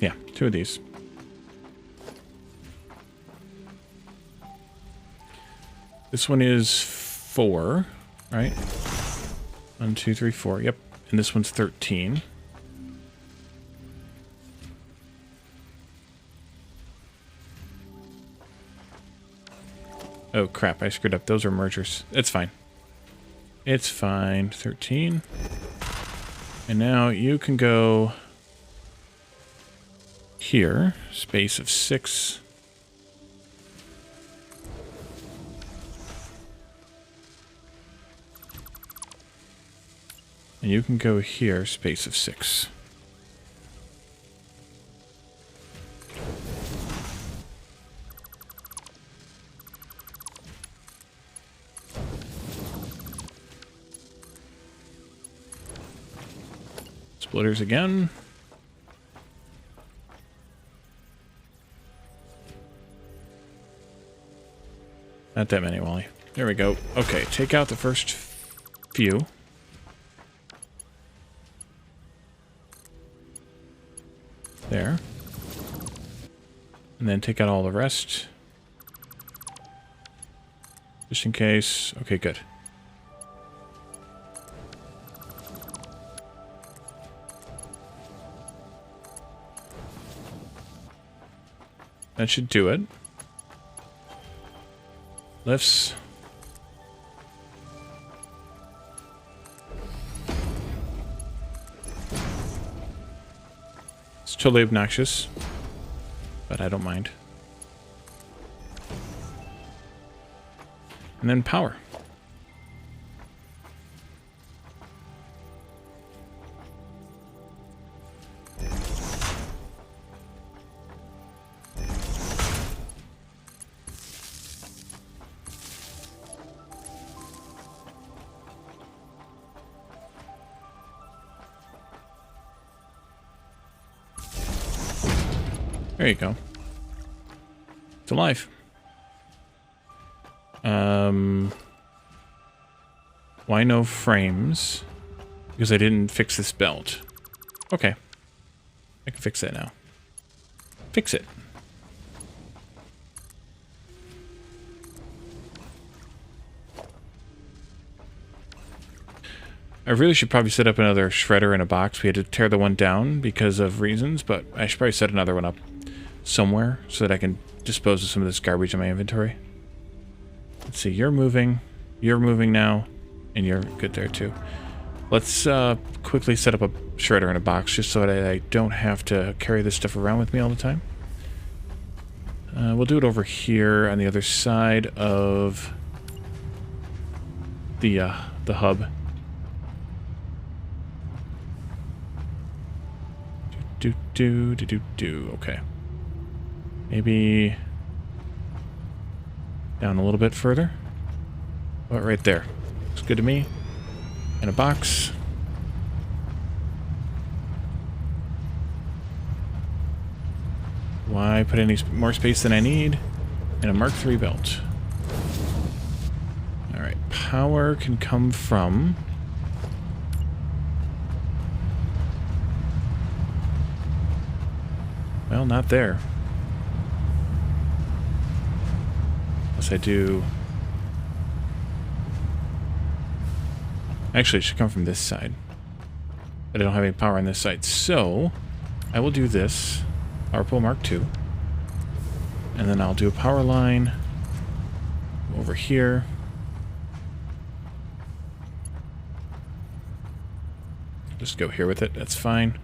Yeah, 2 of these. This one is 4, right? 1, 2, 3, 4. Yep. And this one's 13. Oh, crap. I screwed up. Those are mergers. It's fine. It's fine. 13. And now you can go here. Space of 6. And you can go here, space of 6. Splitters again. Not that many, Wally. There we go. Okay, take out the first few. There. And then take out all the rest. Just in case. Okay, good. That should do it. Lifts. It's totally obnoxious, but I don't mind. And then power. There you go. It's alive. Why no frames? Because I didn't fix this belt. Okay. I can fix that now. Fix it. I really should probably set up another shredder in a box. We had to tear the one down because of reasons, but I should probably set another one up somewhere so that I can dispose of some of this garbage in my inventory. Let's see, you're moving now, and you're good there too. Let's quickly set up a shredder in a box just so that I don't have to carry this stuff around with me all the time. We'll do it over here on the other side of the hub. Okay. Maybe down a little bit further. Oh, right there. Looks good to me. And a box. Why put any more space than I need? And a Mark III belt. Alright, power can come from... Well, not there. Unless I do... Actually, it should come from this side. But I don't have any power on this side. So, I will do this. Power pole Mark II. And then I'll do a power line over here. Just go here with it. That's fine.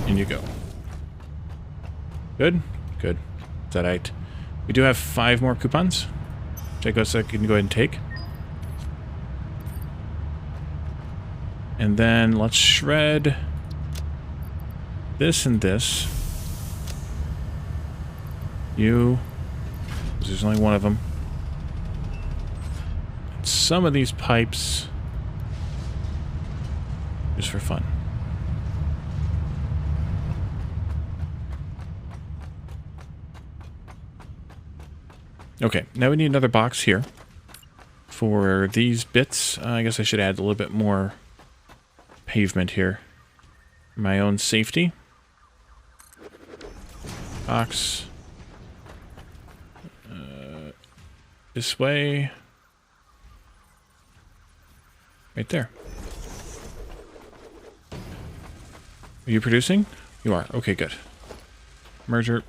In you go. Good? Good. Is that right? We do have 5 more coupons. Which I can go ahead and take. And then let's shred this and this. You. There's only one of them. And some of these pipes. Just for fun. Okay, now we need another box here. For these bits, I guess I should add a little bit more pavement here. For my own safety. Box. This way. Right there. Are you producing? You are. Okay, good. Merger.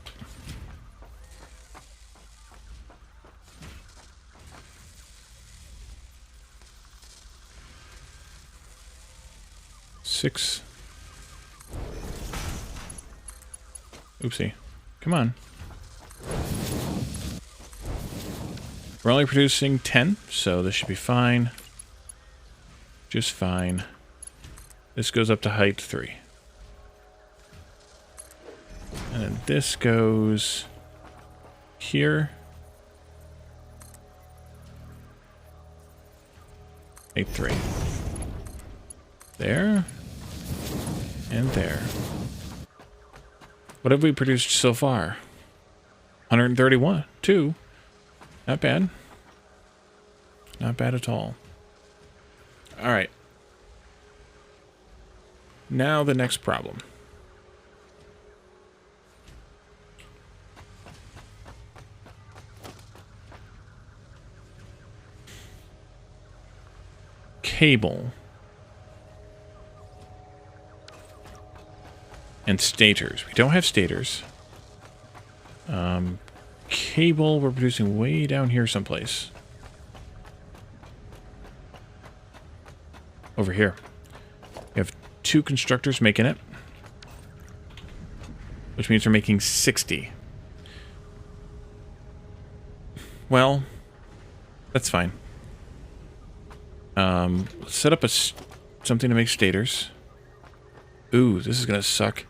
Six. Oopsie. Come on. We're only producing 10, so this should be fine. Just fine. This goes up to height 3. And then this goes here. Height 3. There. And there. What have we produced so far? 131. 2. Not bad. Not bad at all. Alright. Now the next problem. Cable. And stators. We don't have stators. Cable, we're producing way down here someplace. Over here. We have 2 constructors making it. Which means we're making 60. Well, that's fine. Let's set up something to make stators. Ooh, this is gonna suck.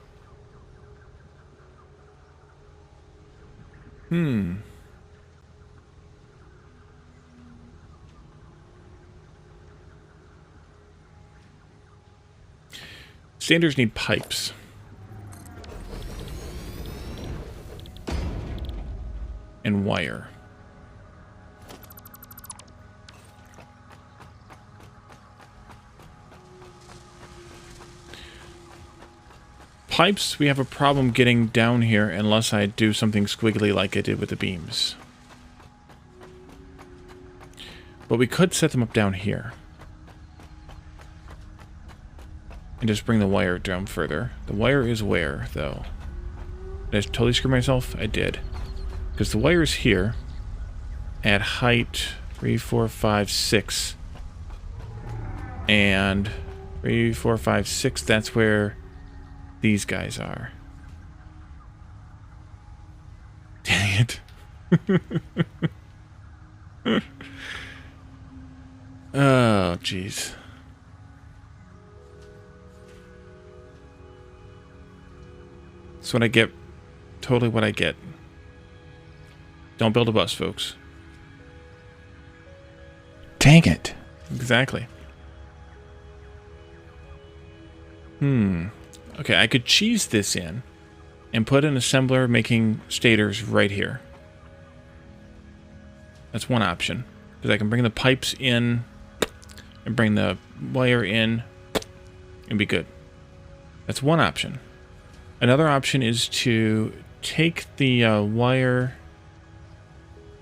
Stators need pipes. And wire. Pipes, we have a problem getting down here unless I do something squiggly like I did with the beams. But we could set them up down here. And just bring the wire down further. The wire is where, though? Did I totally screw myself? I did. Because the wire is here. At height 3, 4, 5, 6. And 3, 4, 5, 6, that's where these guys are. Dang it. Oh, jeez. That's what I get. Totally what I get. Don't build a bus, folks. Dang it. Exactly. Okay, I could cheese this in and put an assembler making stators right here. That's one option. Because I can bring the pipes in and bring the wire in and be good. That's one option. Another option is to take the wire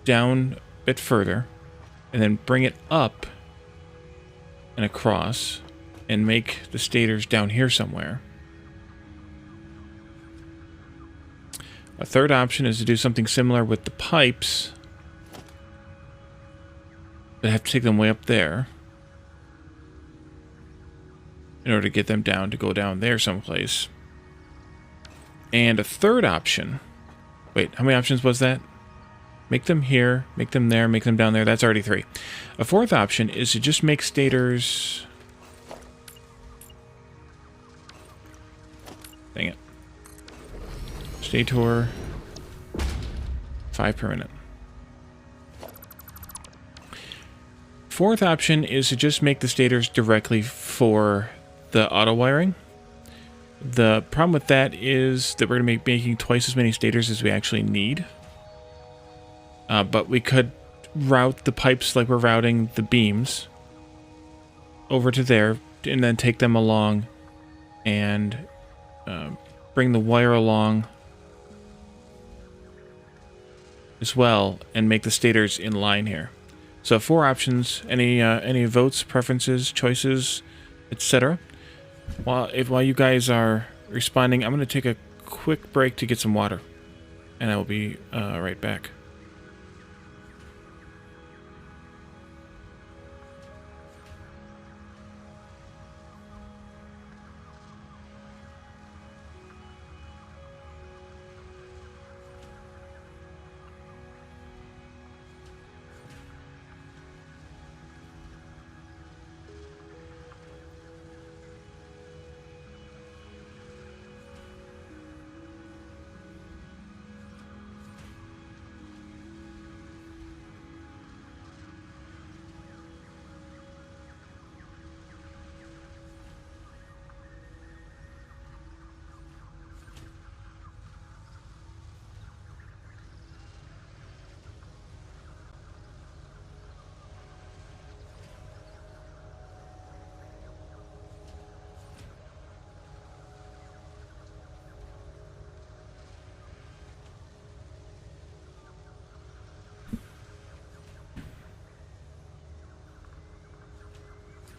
down a bit further and then bring it up and across and make the stators down here somewhere. A third option is to do something similar with the pipes, but I have to take them way up there in order to get them down to go down there someplace. And a third option... Wait, how many options was that? Make them here, make them there, make them down there. That's already 3. A fourth option is to just make stators... Dang it. Stator... 5 per minute. Fourth option is to just make the stators directly for the auto wiring. The problem with that is that we're going to be making twice as many stators as we actually need. But we could route the pipes like we're routing the beams over to there and then take them along and bring the wire along as well and make the stators in line here. So 4 options. Any votes, preferences, choices, etc. While you guys are responding, I'm going to take a quick break to get some water, and I will be right back.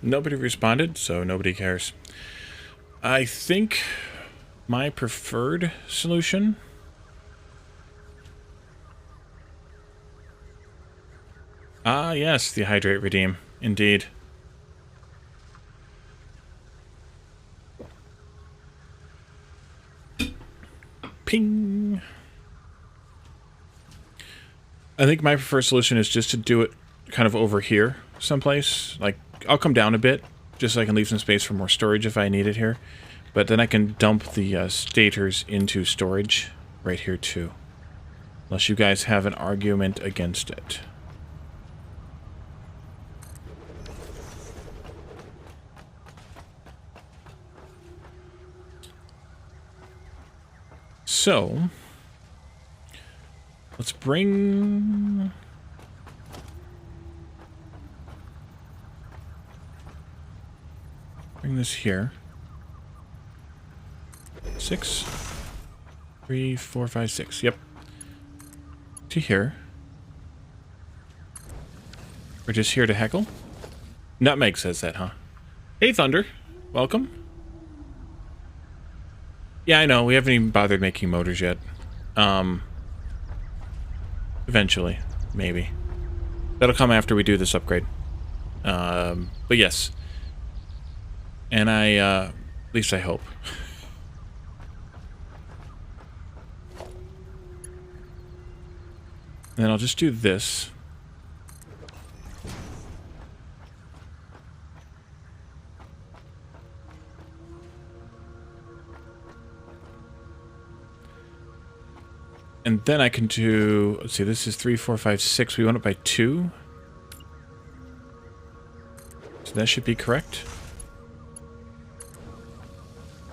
Nobody responded, so nobody cares. I think my preferred solution... Ah, yes, the hydrate redeem. Indeed. Ping! I think my preferred solution is just to do it kind of over here someplace. Like, I'll come down a bit, just so I can leave some space for more storage if I need it here. But then I can dump the stators into storage right here too. Unless you guys have an argument against it. So, let's bring... Bring this here. 6, 3, 4, 5, 6. Yep. To here. We're just here to heckle. Nutmeg says that, huh? Hey, Thunder. Welcome. Yeah, I know. We haven't even bothered making motors yet. Eventually. Maybe. That'll come after we do this upgrade. But yes. And at least I hope. And then I'll just do this. And then I can do, let's see, this is 3, 4, 5, 6. We went up by 2. So that should be correct.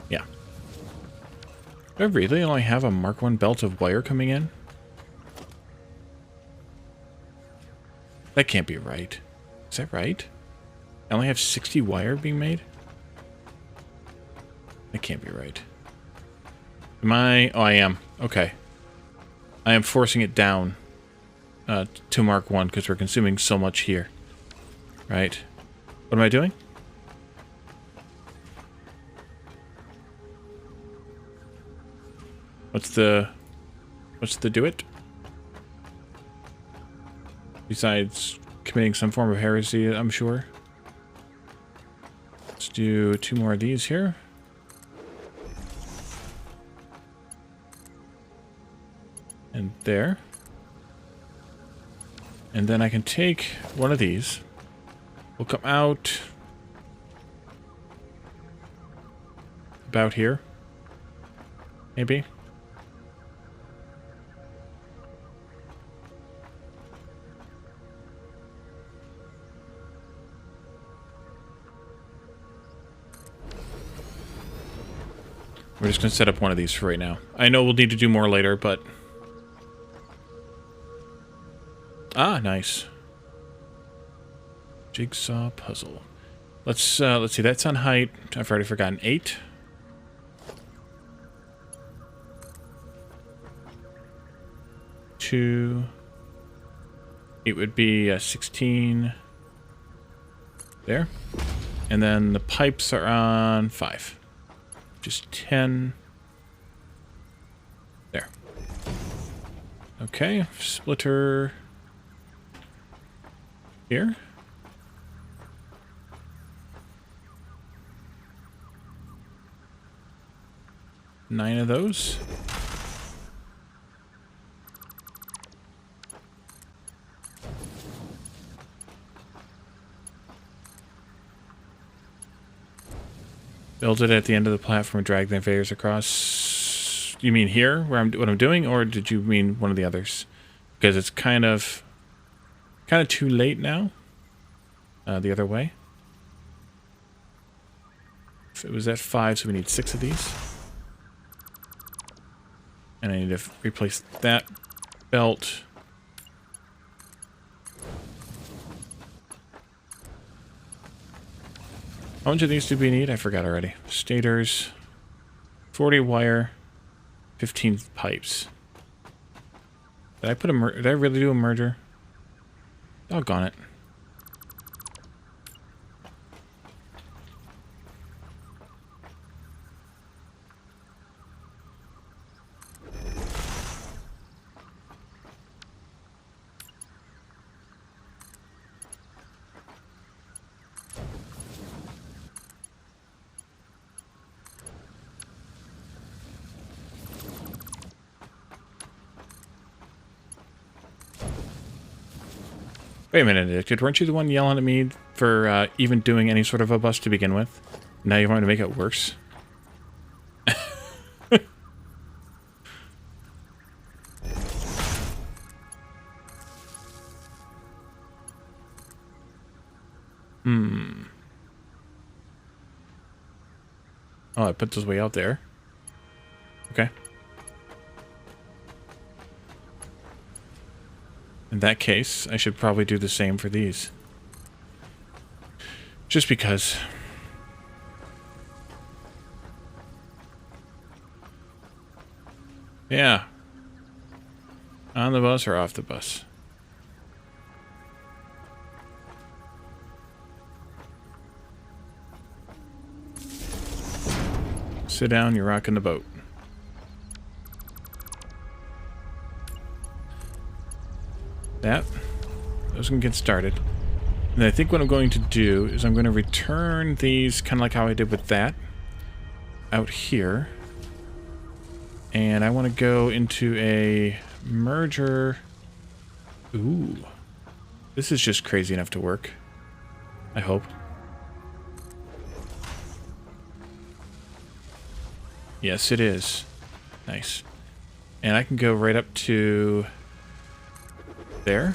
Yeah. Do I really only have a Mark 1 belt of wire coming in? That can't be right. Is that right? I only have 60 wire being made? That can't be right. Am I? Oh, I am. Okay. I am forcing it down to Mark 1 because we're consuming so much here. Right. What am I doing? What's the do it? Besides committing some form of heresy, I'm sure. Let's do 2 more of these here. And there. And then I can take one of these. We'll come out about here. Maybe. We're just going to set up one of these for right now. I know we'll need to do more later, but... Ah, nice. Jigsaw puzzle. Let's see, that's on height. I've already forgotten. 8. 2. It would be 16. There. And then the pipes are on 5. Just 10. There. Okay, splitter here. Nine of those. Build it at the end of the platform and drag the invaders across. You mean here, where what I'm doing, or did you mean one of the others? Because it's kind of too late now. The other way. If it was at 5, so we need 6 of these. And I need to replace that belt. How much of these do we need? I forgot already. Stators, 40 wire, 15 pipes. Did I put a did I really do a merger? Doggone it. Wait a minute, Addicted. Weren't you the one yelling at me for even doing any sort of a bus to begin with? Now you want to make it worse? Oh, I put those way out there. Okay. In that case, I should probably do the same for these. Just because. Yeah. On the bus or off the bus? Sit down, you're rocking the boat. That. Those can get started. And I think what I'm going to do is I'm going to return these, kind of like how I did with that, out here. And I want to go into a merger. Ooh. This is just crazy enough to work. I hope. Yes, it is. Nice. And I can go right up to there.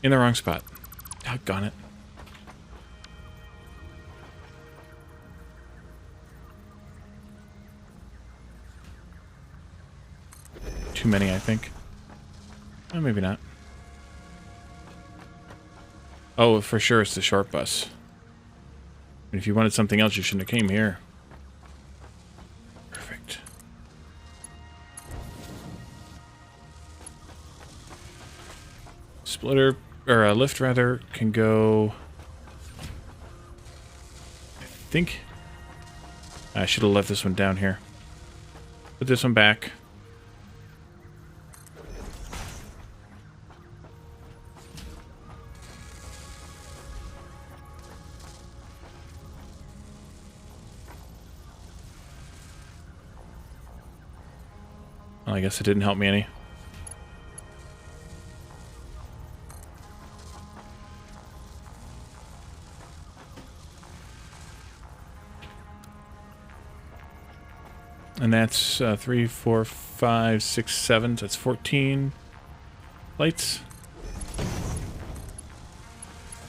In the wrong spot. Doggone it. Too many, I think. Oh, maybe not. Oh, for sure it's the short bus. And if you wanted something else, you shouldn't have came here. Perfect. Splitter, or a lift rather, can go... I think... I should have left this one down here. Put this one back. Well, I guess it didn't help me any. And that's 3, 4, 5, 6, 7. So that's 14 lights.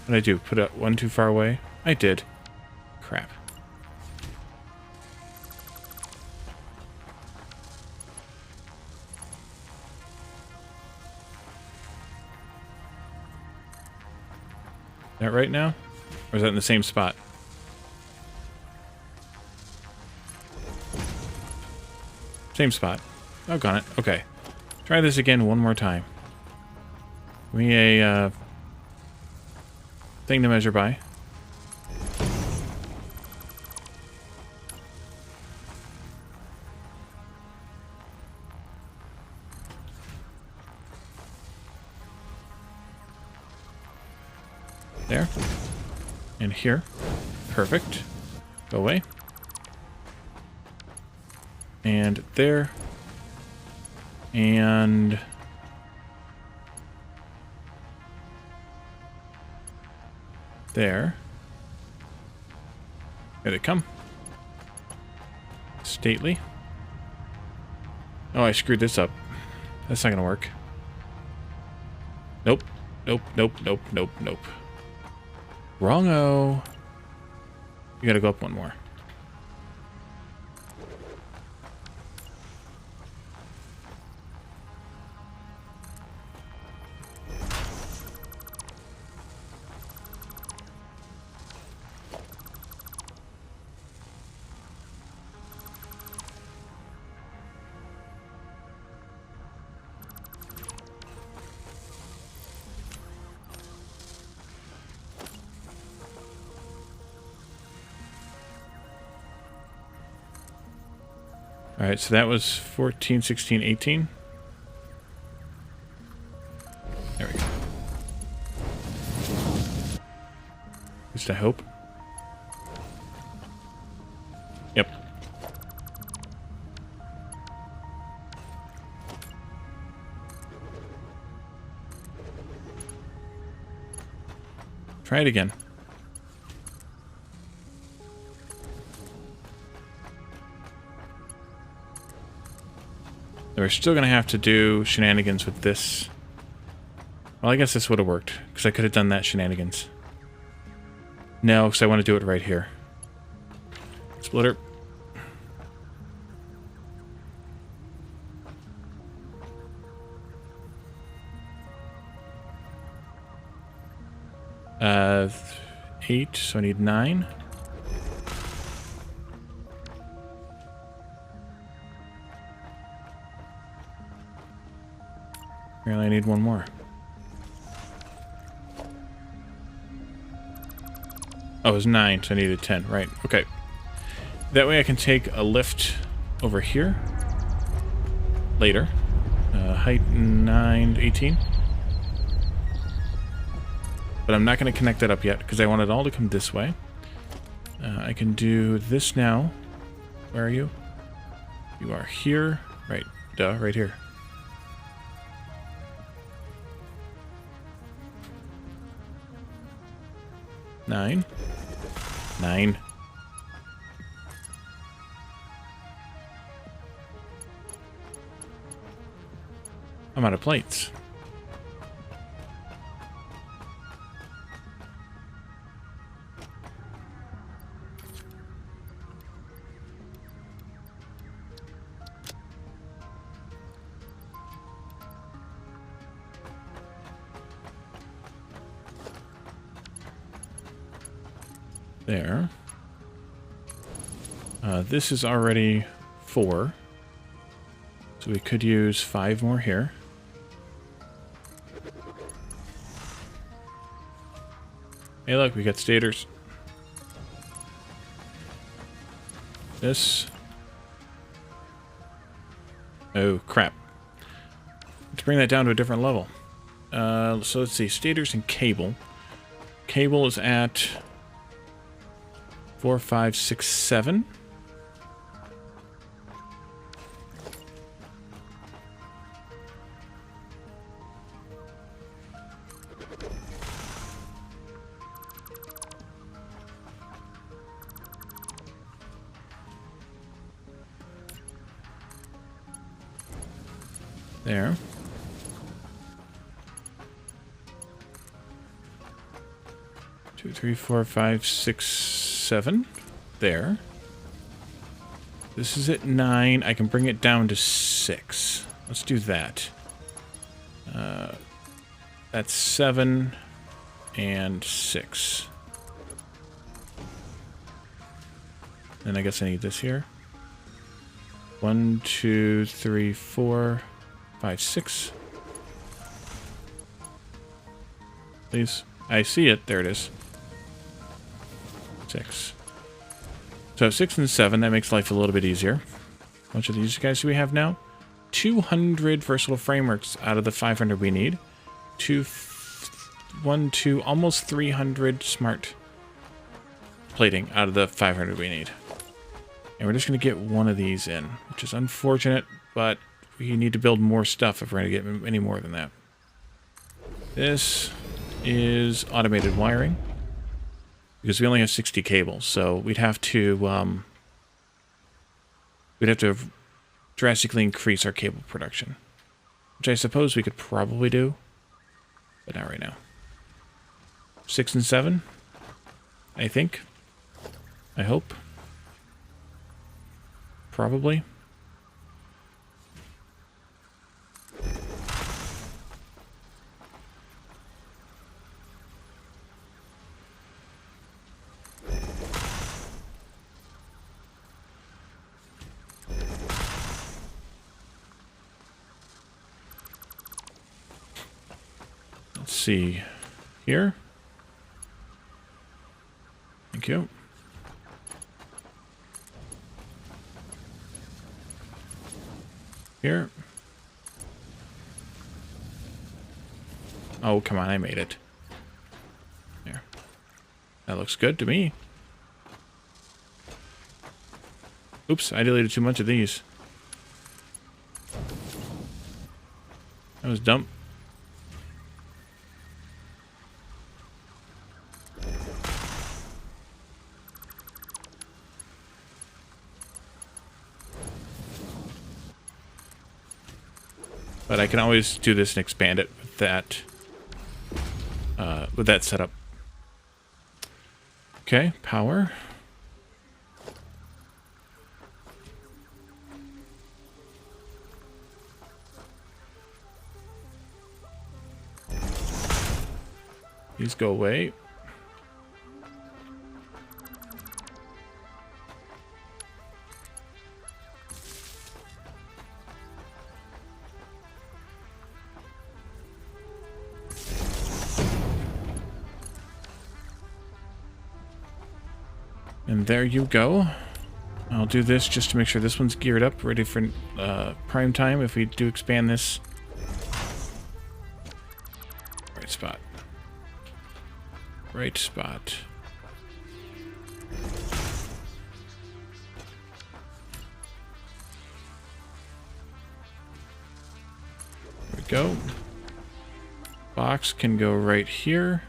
What did I do? Put one too far away? I did. Crap. Is that right now? Or is that in the same spot? Same spot. Oh, got it. Okay. Try this again one more time. Give me a thing to measure by. There. And here. Perfect. Go away. And there. And... there. Here they come. Stately. Oh, I screwed this up. That's not gonna work. Nope. Nope, nope, nope, nope, nope. Wrong-o. You gotta go up one more. Alright, so that was 14, 16, 18. There we go. At least I hope. Yep. Try it again. We're still going to have to do shenanigans with this. Well, I guess this would have worked, because I could have done that shenanigans. No, because I want to do it right here. Splitter. Uh, 8, so I need 9. Apparently I need one more. Oh, it was 9, so I needed 10. Right, okay. That way I can take a lift over here later. Height 9 to 18. But I'm not going to connect that up yet, because I want it all to come this way. I can do this now. Where are you? You are here. Right, duh, right here. Nine. I'm out of plates. There. This is already 4. So we could use 5 more here. Hey, look, we got stators. This. Oh, crap. Let's bring that down to a different level. So let's see, stators and cable. Cable is at 4, 5, 6, 7. There. Two, 3, 4, 5, 6, 7. There. This is at 9. I can bring it down to 6. Let's do that. That's 7 and 6. Then I guess I need this here. 1, 2, 3, 4, 5, 6. Please. I see it. There it is. 6. So 6 and 7, that makes life a little bit easier. How much of these guys do we have now? 200 versatile frameworks out of the 500 we need. 1, 2, almost 300 smart plating out of the 500 we need. And we're just going to get one of these in, which is unfortunate, but we need to build more stuff if we're going to get any more than that. This is automated wiring, because we only have 60 cables, so we'd have to drastically increase our cable production, which I suppose we could probably do, but not right now. 6 and 7, I think. I hope. Probably. Let's see here. Thank you. Here. Oh, come on, I made it. There. That looks good to me. Oops, I deleted too much of these. That was dumb. But I can always do this and expand it with that setup. Okay, power. These go away. And there you go. I'll do this just to make sure this one's geared up, ready for prime time if we do expand this. Right spot. Right spot. There we go. Box can go right here.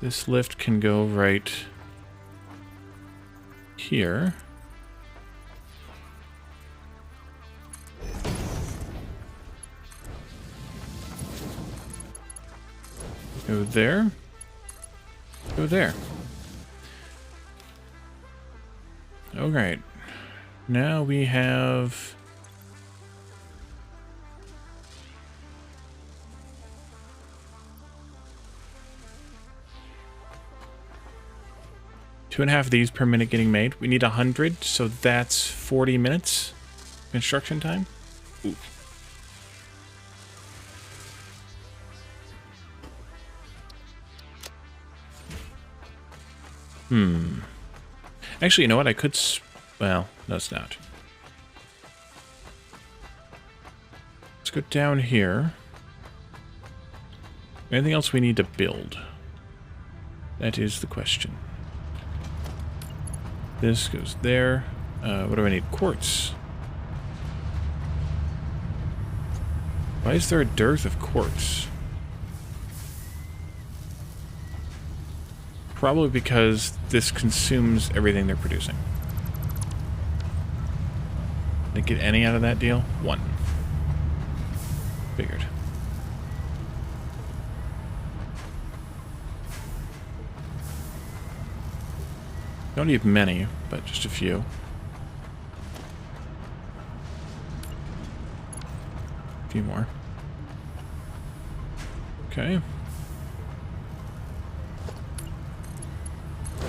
This lift can go right here. there. Go there. Alright. Now we have... Two and a half of these per minute getting made. We need 100, so that's 40 minutes construction time. Ooh. Actually, you know what? I could... well, no, it's not. Let's go down here. Anything else we need to build? That is the question. This goes there. What do I need? Quartz. Why is there a dearth of quartz? Probably because this consumes everything they're producing. Did I get any out of that deal? One. Figured. Don't need many, but just a few. A few more. Okay.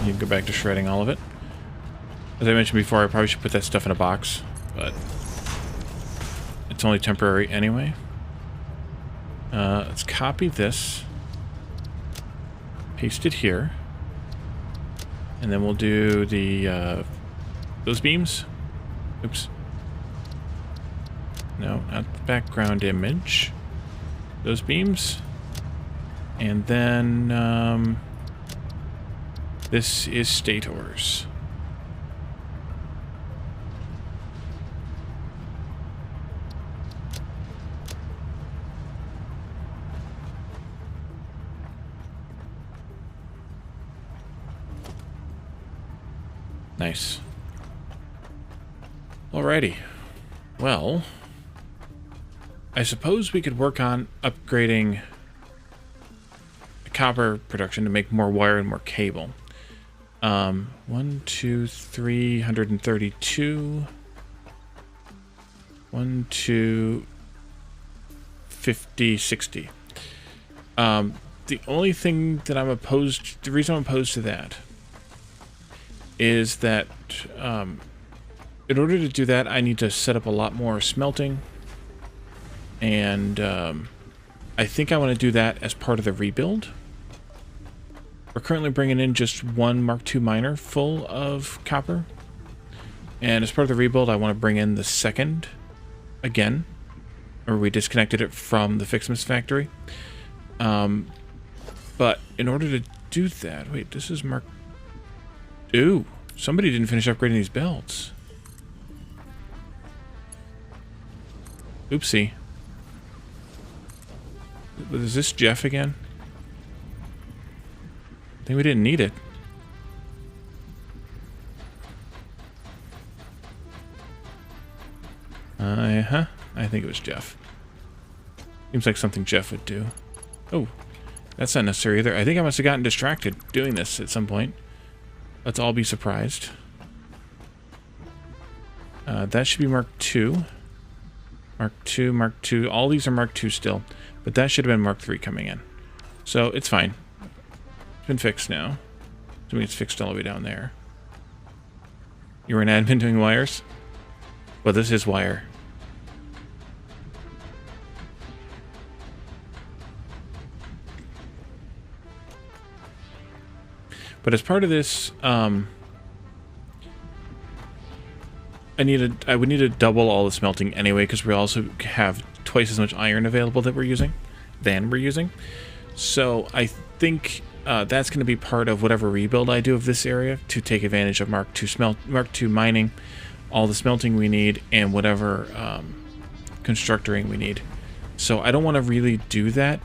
You can go back to shredding all of it. As I mentioned before, I probably should put that stuff in a box, but it's only temporary anyway. Let's copy this. Paste it here. And then we'll do the, those beams. Oops. No, not the background image. Those beams. And then, this is stators. Nice. Alrighty. Well, I suppose we could work on upgrading the copper production to make more wire and more cable. 1, 2, 332. 1, 2, 50, 60. The only thing that I'm opposed, the reason I'm opposed to that is that in order to do that, I need to set up a lot more smelting. And I think I want to do that as part of the rebuild. We're currently bringing in just one Mark II miner full of copper. And as part of the rebuild, I want to bring in the second again. Or we disconnected it from the Ficsmas factory. But in order to do that... Wait, this is Mark... Ooh, somebody didn't finish upgrading these belts. Oopsie. Is this Jeff again? I think we didn't need it. I think it was Jeff. Seems like something Jeff would do. Oh, that's not necessary either. I think I must have gotten distracted doing this at some point. Let's all be surprised. That should be Mark II. Mark II, Mark II. All these are Mark II still. But that should have been Mark III coming in. So it's fine. It's been fixed now. So it's fixed all the way down there. You were an admin doing wires? Well, this is wire. But as part of this, I would need to double all the smelting anyway, because we also have twice as much iron available that we're using. So I think that's going to be part of whatever rebuild I do of this area to take advantage of Mark II mining, all the smelting we need, and whatever constructoring we need. So I don't want to really do that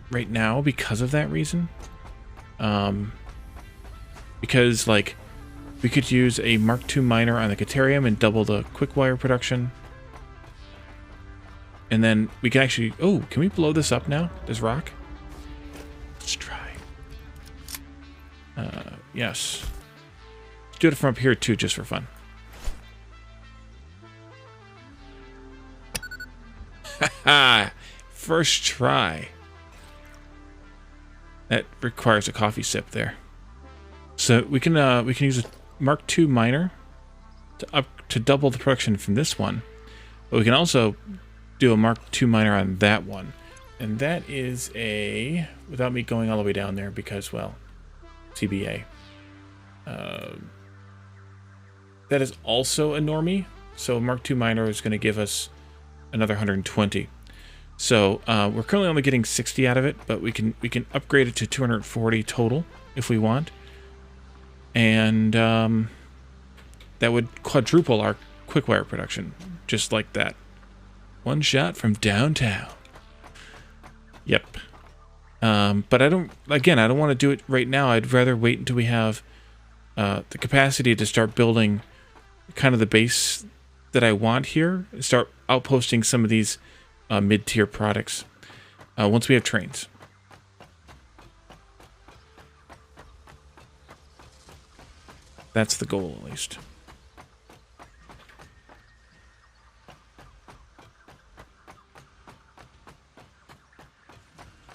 right now because of that reason. Because, like, we could use a Mark II miner on the Caterium and double the quick wire production. And then we can actually... Oh, can we blow this up now? This rock? Yes. Let's do it from up here, too, just for fun. Haha! First try. That requires a coffee sip there. So we can use a Mark II miner to double the production from this one. But we can also do a Mark II miner on that one. And that is a... Without me going all the way down there because, well, TBA. That is also a normie. So Mark II miner is going to give us another 120. So we're currently only getting 60 out of it, but we can upgrade it to 240 total if we want. And that would quadruple our quickwire production, just like that. One shot from downtown. Yep. But I don't want to do it right now. I'd rather wait until we have the capacity to start building kind of the base that I want here. Start outposting some of these mid-tier products once we have trains. That's the goal, at least.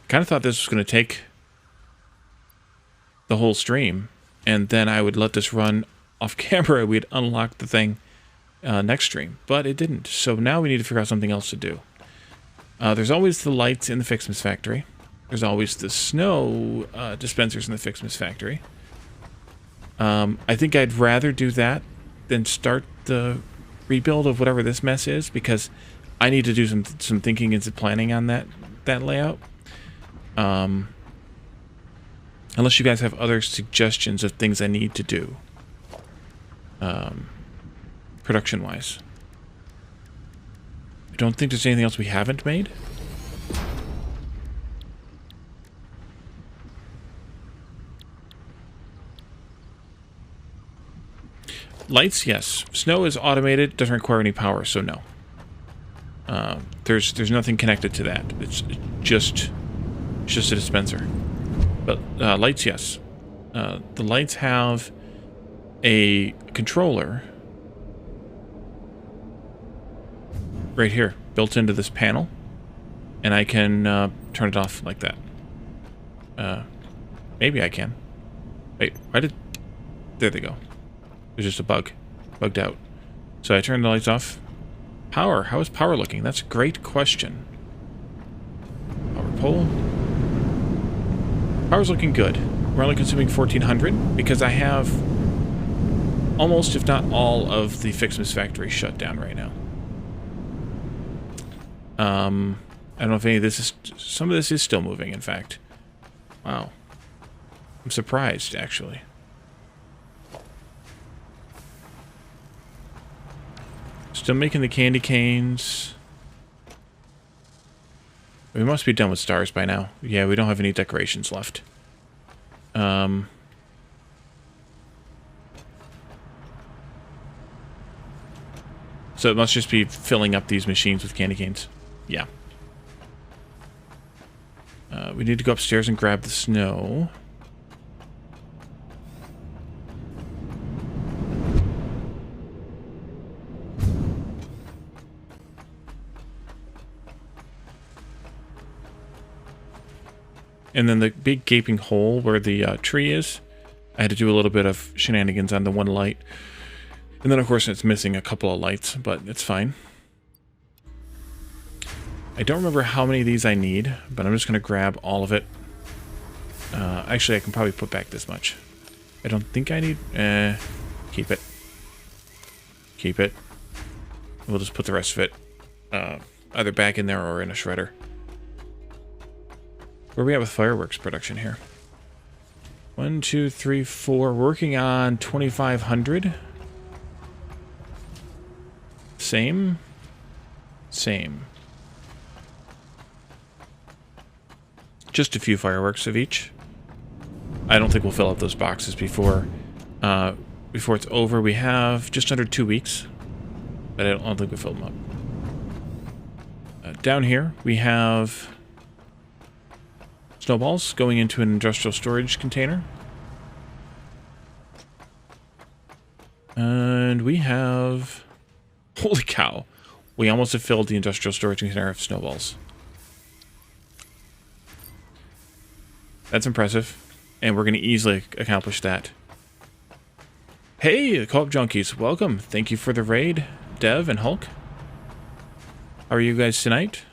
Kind of thought this was going to take the whole stream, and then I would let this run off camera. We'd unlock the thing next stream, but it didn't. So now we need to figure out something else to do. There's always the lights in the Ficsmas factory. There's always the snow dispensers in the Ficsmas factory. I think I'd rather do that than start the rebuild of whatever this mess is, because I need to do some thinking and some planning on that layout. Unless you guys have other suggestions of things I need to do, production-wise. I don't think there's anything else we haven't made. Lights, yes. Snow is automated, doesn't require any power, so no. There's nothing connected to that. It's just a dispenser. But lights, yes. The lights have a controller right here, built into this panel, and I can turn it off like that. Maybe I can. Wait, why did... There they go. There's just a bug. Bugged out. So I turned the lights off. Power. How is power looking? That's a great question. Power pole. Power's looking good. We're only consuming 1,400 because I have almost, if not all, of the Ficsmas factory shut down right now. I don't know if any of this is... Some of this is still moving, in fact. Wow. I'm surprised, actually. Still making the candy canes. We must be done with stars by now. Yeah, we don't have any decorations left. So it must just be filling up these machines with candy canes. Yeah. We need to go upstairs and grab the snow. And then the big gaping hole where the tree is, I had to do a little bit of shenanigans on the one light. And then, of course, it's missing a couple of lights, but it's fine. I don't remember how many of these I need, but I'm just going to grab all of it. Actually, I can probably put back this much. I don't think I need... keep it. Keep it. We'll just put the rest of it either back in there or in a shredder. Where are we at with fireworks production here? 1, 2, 3, 4. Working on 2,500. Same. Same. Just a few fireworks of each. I don't think we'll fill out those boxes before it's over. We have just under 2 weeks, but I don't think we'll fill them up. Down here, we have snowballs going into an industrial storage container. And we have... Holy cow. We almost have filled the industrial storage container of snowballs. That's impressive. And we're going to easily accomplish that. Hey, Co-op Junkies. Welcome. Thank you for the raid, Dev and Hulk. How are you guys tonight?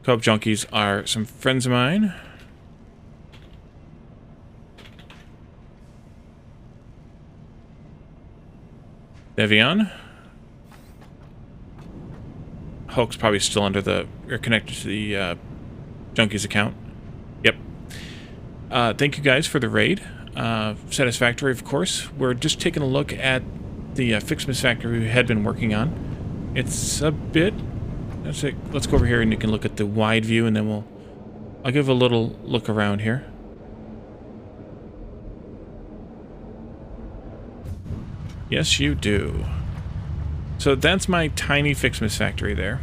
Co-op Junkies are some friends of mine. Devion. Hulk's probably still under the... or connected to the Junkies account. Yep. Thank you guys for the raid. Satisfactory, of course. We're just taking a look at the Ficsmas factory we had been working on. It's a bit... Let's go over here and you can look at the wide view, and then I'll give a little look around here. Yes, you do. So that's my tiny Ficsmas factory there.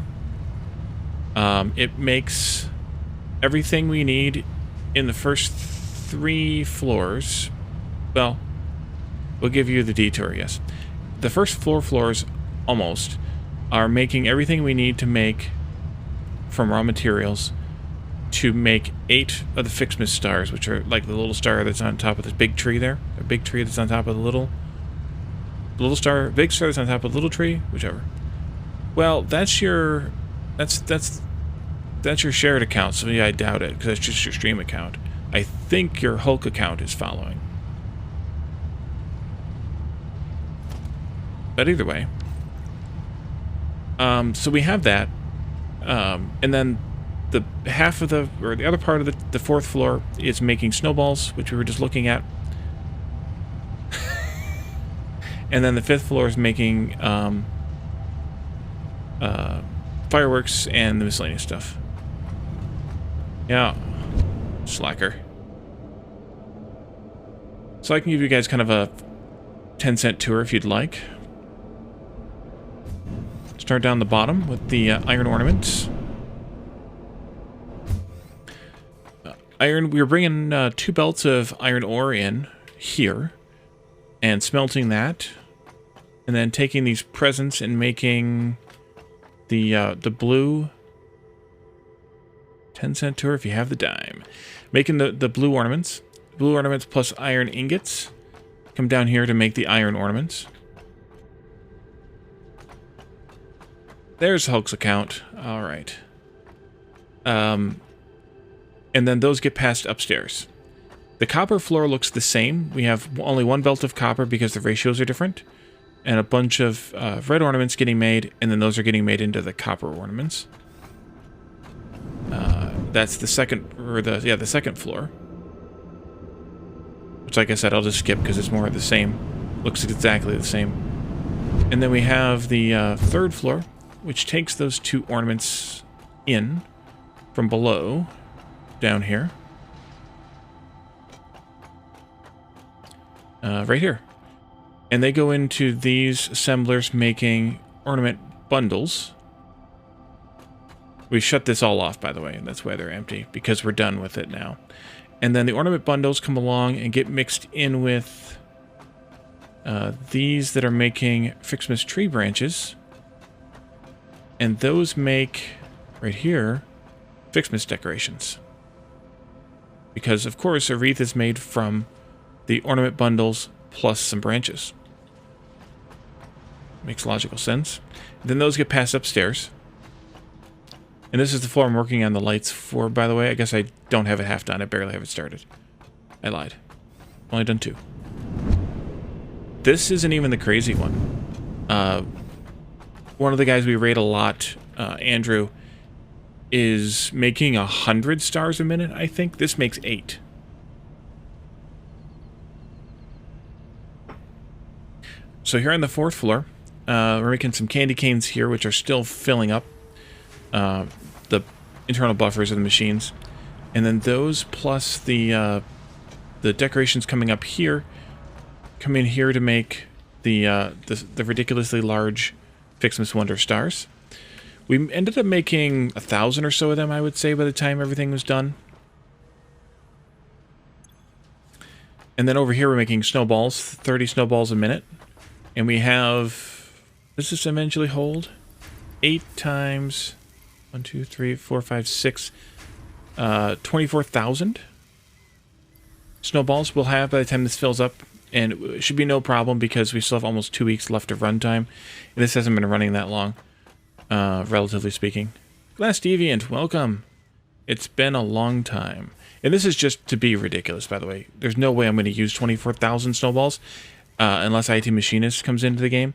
It makes everything we need in the first 3 floors. Well, we'll give you the detour, yes. The first 4 floors, almost, are making everything we need to make from raw materials to make 8 of the Ficsmas stars, which are like the little star that's on top of this big tree there. A big tree that's on top of the little star, big star that's on top of the little tree, whichever. Well, that's your shared account, so yeah, I doubt it, because that's just your stream account. I think your Hulk account is following. But either way. So we have that. And then the half of the other part of the 4th floor is making snowballs, which we were just looking at. And then the 5th floor is making fireworks and the miscellaneous stuff. Yeah. Slacker. So I can give you guys kind of a 10-cent tour if you'd like. Start down the bottom with the iron ornaments. We were bringing 2 belts of iron ore in here and smelting that, and then taking these presents and making the blue 10-cent tour if you have the dime. Making the blue ornaments plus iron ingots. Come down here to make the iron ornaments. There's Hulk's account. All right. And then those get passed upstairs. The copper floor looks the same. We have only 1 belt of copper because the ratios are different. And a bunch of red ornaments getting made, and then those are getting made into the copper ornaments. That's the second, or the second floor. Which, like I said, I'll just skip because it's more of the same. Looks exactly the same. And then we have the 3rd floor, which takes those 2 ornaments in from below down here. Right here. And they go into these assemblers making ornament bundles. We shut this all off, by the way, and that's why they're empty, because we're done with it now. And then the ornament bundles come along and get mixed in with these that are making Ficsmas tree branches. And those make, right here, Ficsmas decorations. Because, of course, a wreath is made from the ornament bundles plus some branches. Makes logical sense. Then those get passed upstairs. And this is the floor I'm working on the lights for, by the way. I guess I don't have it half done. I barely have it started. I lied. Only done 2. This isn't even the crazy one. One of the guys we rate a lot, Andrew, is making 100 stars a minute, I think. This makes 8. So here on the 4th floor, we're making some candy canes here, which are still filling up the internal buffers of the machines. And then those plus the decorations coming up here come in here to make the ridiculously large Ficsmas Wonder stars. We ended up making 1,000 or so of them, I would say, by the time everything was done. And then over here we're making snowballs, 30 snowballs a minute. And we have, does this eventually hold? 8 times 1, 2, 3, 4, 5, 6, 24,000 snowballs we'll have by the time this fills up. And it should be no problem because we still have almost 2 weeks left of runtime. And this hasn't been running that long, relatively speaking. Glass Deviant, welcome. It's been a long time. And this is just to be ridiculous, by the way. There's no way I'm going to use 24,000 snowballs unless IT Machinist comes into the game.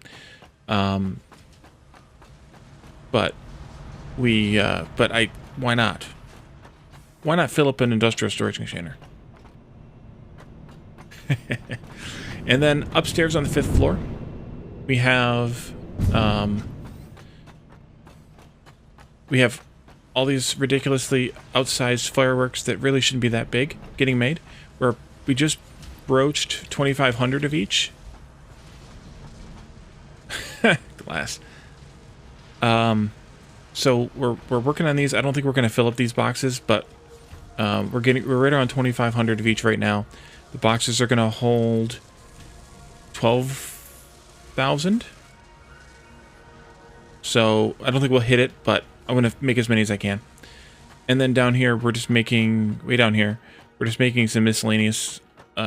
But why not? Why not fill up an industrial storage container? And then upstairs on the 5th floor, we have all these ridiculously outsized fireworks that really shouldn't be that big getting made. Where we just broached 2,500 of each. Glass. So we're working on these. I don't think we're going to fill up these boxes, but we're right around 2,500 of each right now. The boxes are going to hold 12,000. So I don't think we'll hit it, but I'm going to make as many as I can. And then down here, we're just making, way down here, we're just making some miscellaneous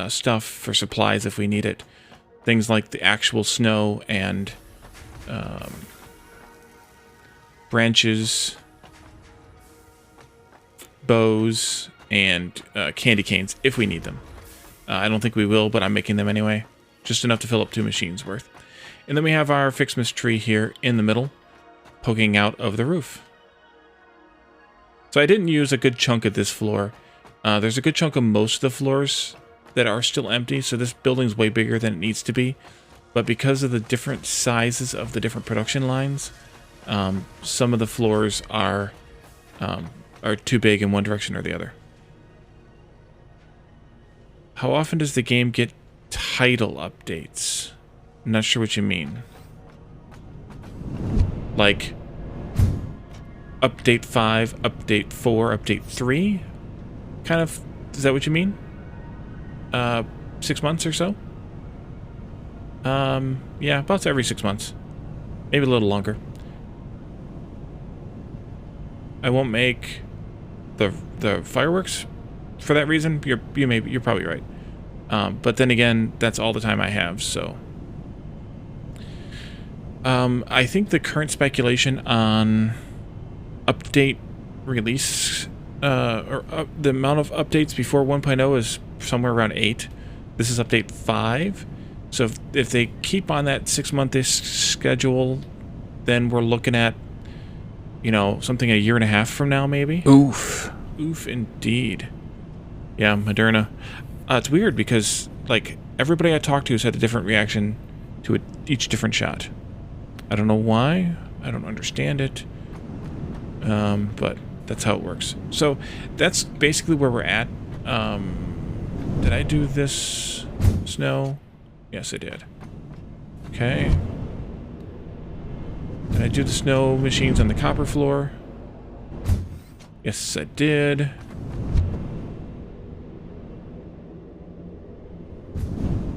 stuff for supplies if we need it. Things like the actual snow and branches, bows, and candy canes if we need them. I don't think we will, but I'm making them anyway. Just enough to fill up 2 machines worth. And then we have our Ficsmas tree here in the middle, poking out of the roof. So I didn't use a good chunk of this floor. There's a good chunk of most of the floors that are still empty, so this building's way bigger than it needs to be. But because of the different sizes of the different production lines, some of the floors are too big in one direction or the other. How often does the game get title updates? I'm not sure what you mean. Like update 5, update 4, update 3? Kind of, is that what you mean? 6 months or so? Yeah, about every 6 months. Maybe a little longer. I won't make the fireworks for that reason. You're probably right. But then again, that's all the time I have, so. I think the current speculation on update release, the amount of updates before 1.0 is somewhere around 8. This is update 5. So if they keep on that 6-month-ish schedule, then we're looking at, you know, something a year and a half from now, maybe. Oof. Oof, indeed. Yeah, Moderna. It's weird because, like, everybody I talked to has had a different reaction to each different shot. I don't know why. I don't understand it. But that's how it works. So that's basically where we're at. Did I do this snow? Yes, I did. Okay. Did I do the snow machines on the copper floor? Yes, I did.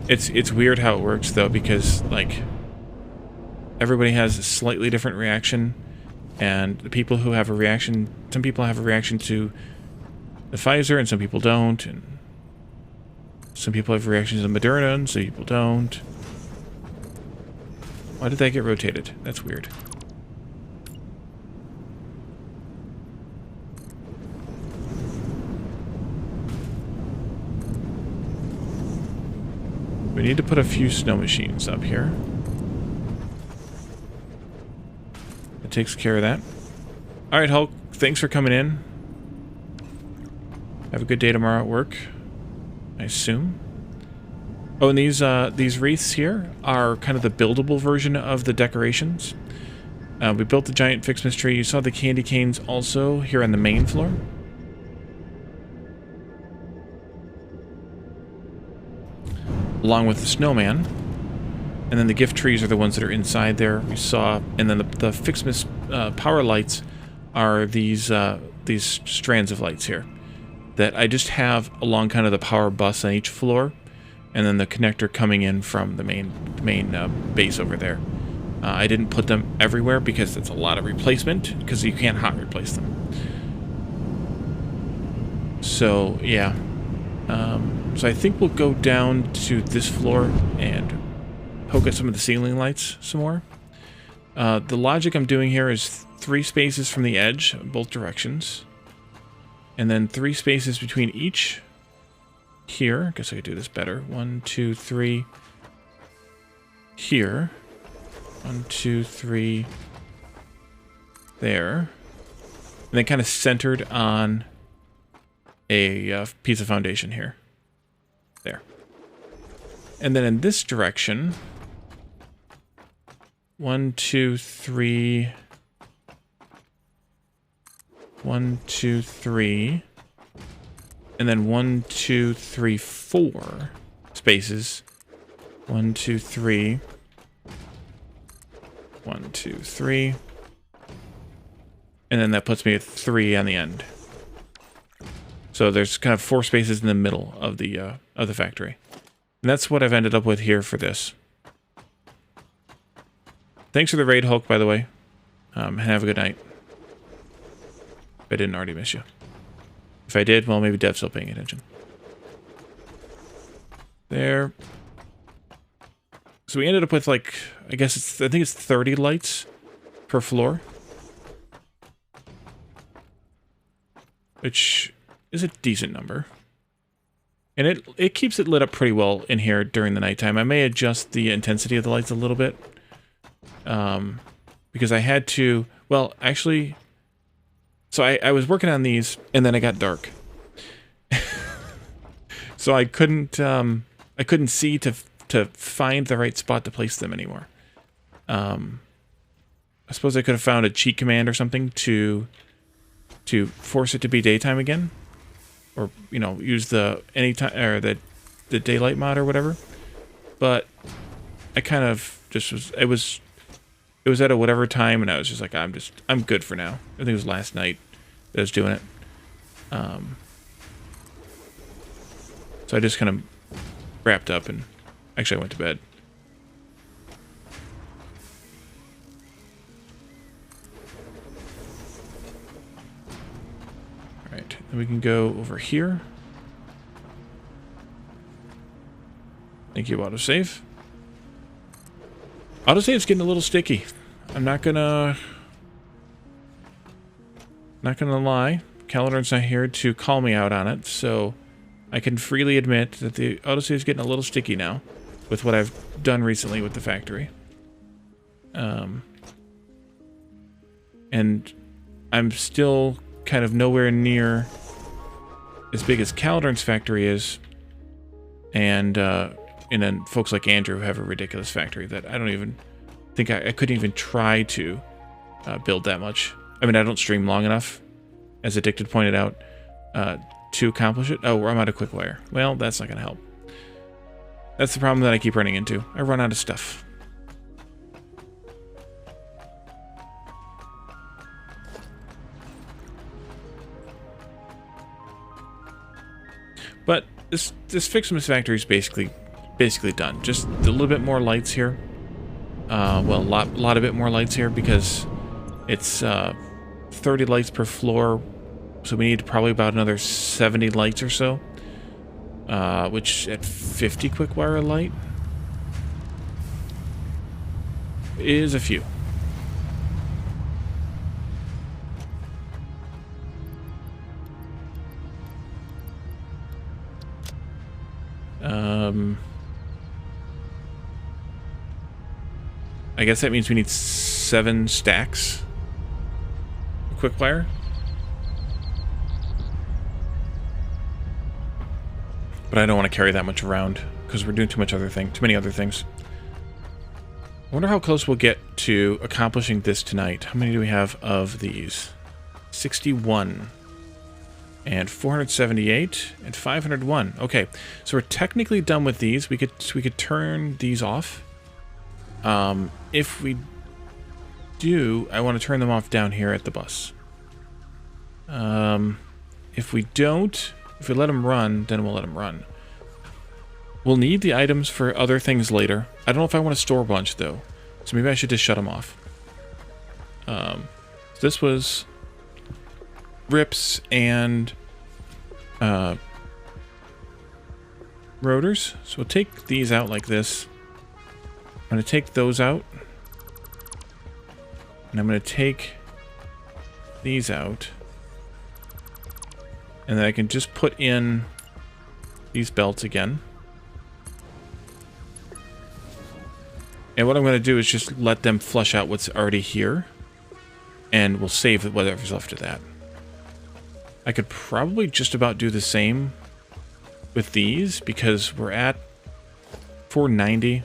It's weird how it works, though, because, like, everybody has a slightly different reaction, and the people who have a reaction, some people have a reaction to the Pfizer, and some people don't, and some people have reactions to the Moderna, and some people don't. Why did that get rotated? That's weird. We need to put a few snow machines up here. That takes care of that. Alright, Hulk, thanks for coming in. Have a good day tomorrow at work, I assume. Oh, and these wreaths here are kind of the buildable version of the decorations. We built the giant Ficsmas tree. You saw the candy canes also here on the main floor. Along with the snowman. And then the gift trees are the ones that are inside there. We saw, and then the Ficsmas power lights are these strands of lights here that I just have along kind of the power bus on each floor, and then the connector coming in from the main base over there. I didn't put them everywhere because it's a lot of replacement, because you can't hot replace them. So, yeah. So I think we'll go down to this floor and poke at some of the ceiling lights some more. The logic I'm doing here is 3 spaces from the edge, both directions. And then 3 spaces between each. Here. I guess I could do this better. 1, 2, 3. Here. 1, 2, 3. There. And then kind of centered on a piece of foundation here. There. And then in this direction, 1, 2, 3. 1, 2, 3. And then 1, 2, 3, 4 spaces. 1, 2, 3. 1, 2, 3. And then that puts me at 3 on the end. So there's kind of 4 spaces in the middle of the factory. And that's what I've ended up with here for this. Thanks for the raid, Hulk, by the way. Have a good night. If I didn't already miss you. If I did, well, maybe Dev's still paying attention. There. So we ended up with, like, I think it's 30 lights per floor. Which is a decent number. And it keeps it lit up pretty well in here during the nighttime. I may adjust the intensity of the lights a little bit. Because I had to, well, actually, so I was working on these, and then it got dark. So I couldn't see to find the right spot to place them anymore. I suppose I could have found a cheat command or something to force it to be daytime again, or use the anytime or the daylight mod or whatever. But I kind of just was it was at a whatever time, and I was just like, I'm good for now. I think it was last night that I was doing it. So I just kind of wrapped up, and actually I went to bed. Alright, then we can go over here. Thank you, autosave. Autosave's getting a little sticky. I'm not gonna lie. Calendar's not here to call me out on it, so I can freely admit that the autosave's getting a little sticky now with what I've done recently with the factory. And I'm still kind of nowhere near as big as Caledon's factory is, and then folks like Andrew have a ridiculous factory that I don't even think I couldn't even try to build that much. I mean, I don't stream long enough, as Addicted pointed out, to accomplish it. Oh, I'm out of quick wire. Well, that's not going to help. That's the problem that I keep running into. I run out of stuff. But this Ficsmas factory is basically done. Just a little bit more lights here. Well, a lot of bit more lights here because it's 30 lights per floor, so we need probably about another 70 lights or so. Which at 50 quick wire light is a few. I guess that means we need 7 stacks of quick wire. But I don't want to carry that much around because we're doing too many other things. I wonder how close we'll get to accomplishing this tonight. How many do we have of these? 61. And 478 and 501. Okay, so we're technically done with these. We could turn these off. If we do, I want to turn them off down here at the bus. If we don't, if we let them run, then we'll let them run. We'll need the items for other things later. I don't know if I want to store a bunch, though. So maybe I should just shut them off. This was rips and rotors. So we'll take these out like this. I'm going to take those out. And I'm going to take these out. And then I can just put in these belts again. And what I'm going to do is just let them flush out what's already here. And we'll save whatever's left of that. I could probably just about do the same with these because we're at 490.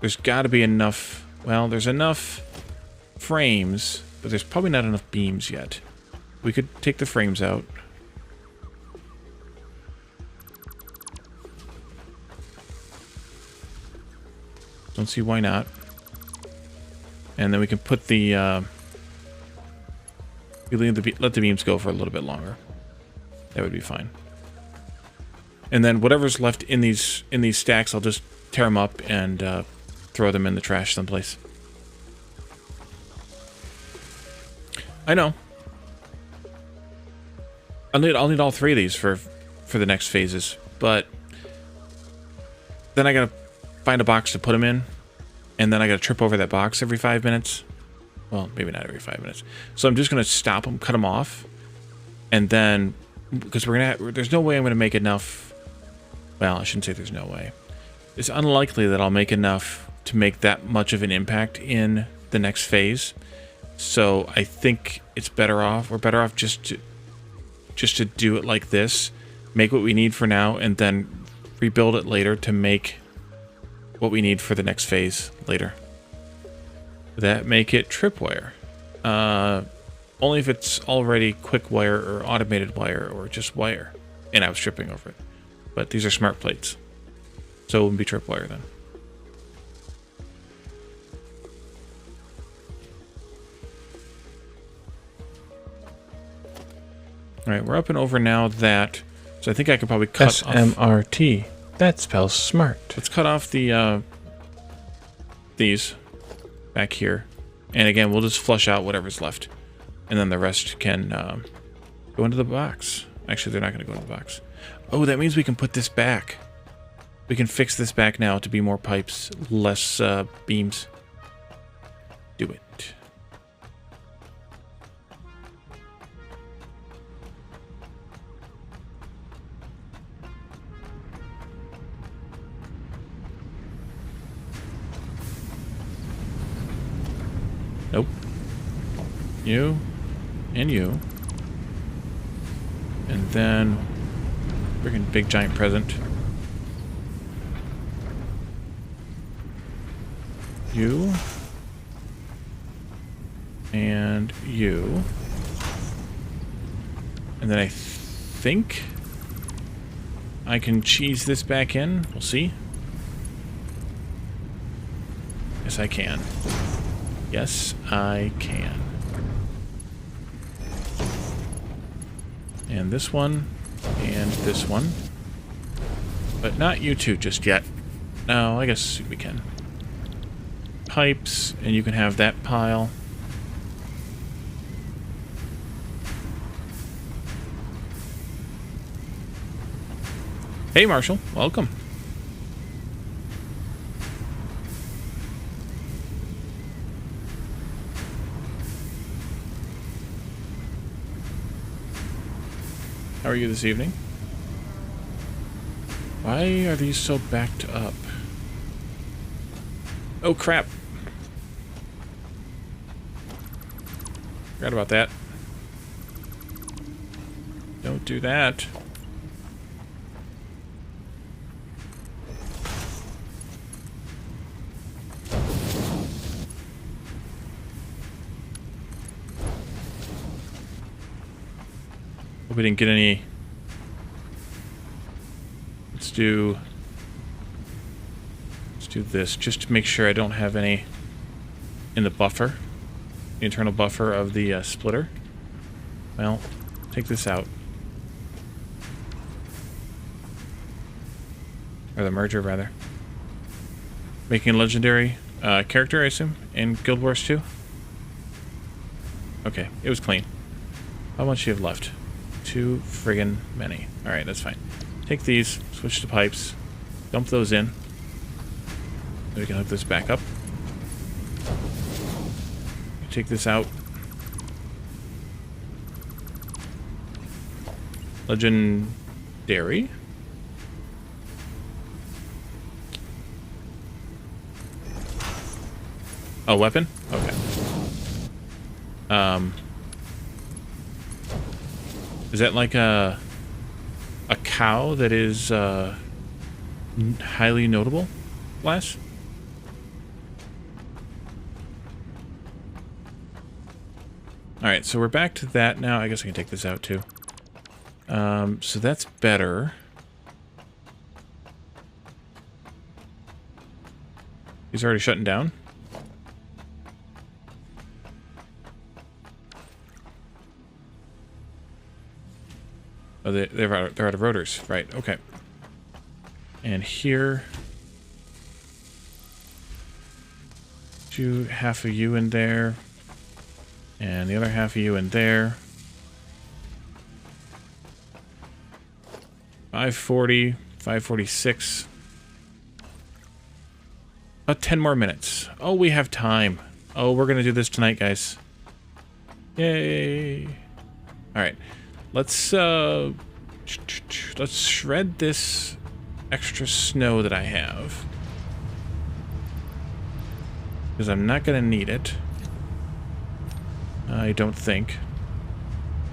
There's got to be enough. Well, there's enough frames, but there's probably not enough beams yet. We could take the frames out. Don't see why not. And then we can put the let the beams go for a little bit longer. That would be fine. And then whatever's left in these stacks, I'll just tear them up and throw them in the trash someplace. I know. I'll need all three of these for the next phases, but then I gotta find a box to put them in, and then I gotta trip over that box every 5 minutes. Well, maybe not every 5 minutes. So I'm just gonna stop them, cut them off, and then because there's no way I'm gonna make enough. Well, I shouldn't say there's no way. It's unlikely that I'll make enough to make that much of an impact in the next phase. So I think it's better off. We're better off just to do it like this, make what we need for now, and then rebuild it later to make what we need for the next phase later. That make it tripwire. Only if it's already quick wire or automated wire or just wire. And I was tripping over it. But these are smart plates. So it wouldn't be tripwire then. Alright, we're up and over now that... So I think I could probably cut SMRT. Off... That spells smart. Let's cut off the, these back here. And again, we'll just flush out whatever's left. And then the rest can go into the box. Actually, they're not going to go into the box. Oh, that means we can put this back. We can fix this back now to be more pipes, less beams. Do it. Nope. You. And you. And then... freaking big giant present. You. And you. And then I think I can cheese this back in. We'll see. Yes, I can. Yes, I can. And this one. And this one. But not you two just yet. No, I guess we can. Pipes, and you can have that pile. Hey, Marshall. Welcome. How are you this evening? Why are these so backed up? Oh, crap. Forgot about that. Don't do that. Hope we didn't get any. Let's do this just to make sure I don't have any in the buffer, the internal buffer of the splitter. Well, take this out. Or the merger, rather. Making a legendary character, I assume, in Guild Wars 2? Okay, it was clean. How much do you have left? Too friggin' many. Alright, that's fine. Take these, switch to pipes, dump those in. Then we can hook this back up. Take this out. Legendary? Oh, weapon? Okay. Is that like a cow that is highly notable? Glass? Alright, so we're back to that now. I guess I can take this out too. So that's better. He's already shutting down. Oh, they're out of rotors. Right, okay. And here... do half of you in there. And the other half of you in there. 540, 546. About 10 more minutes. Oh, we have time. Oh, we're gonna do this tonight, guys. Yay! Alright. Let's shred this extra snow that I have. Because I'm not gonna need it. I don't think.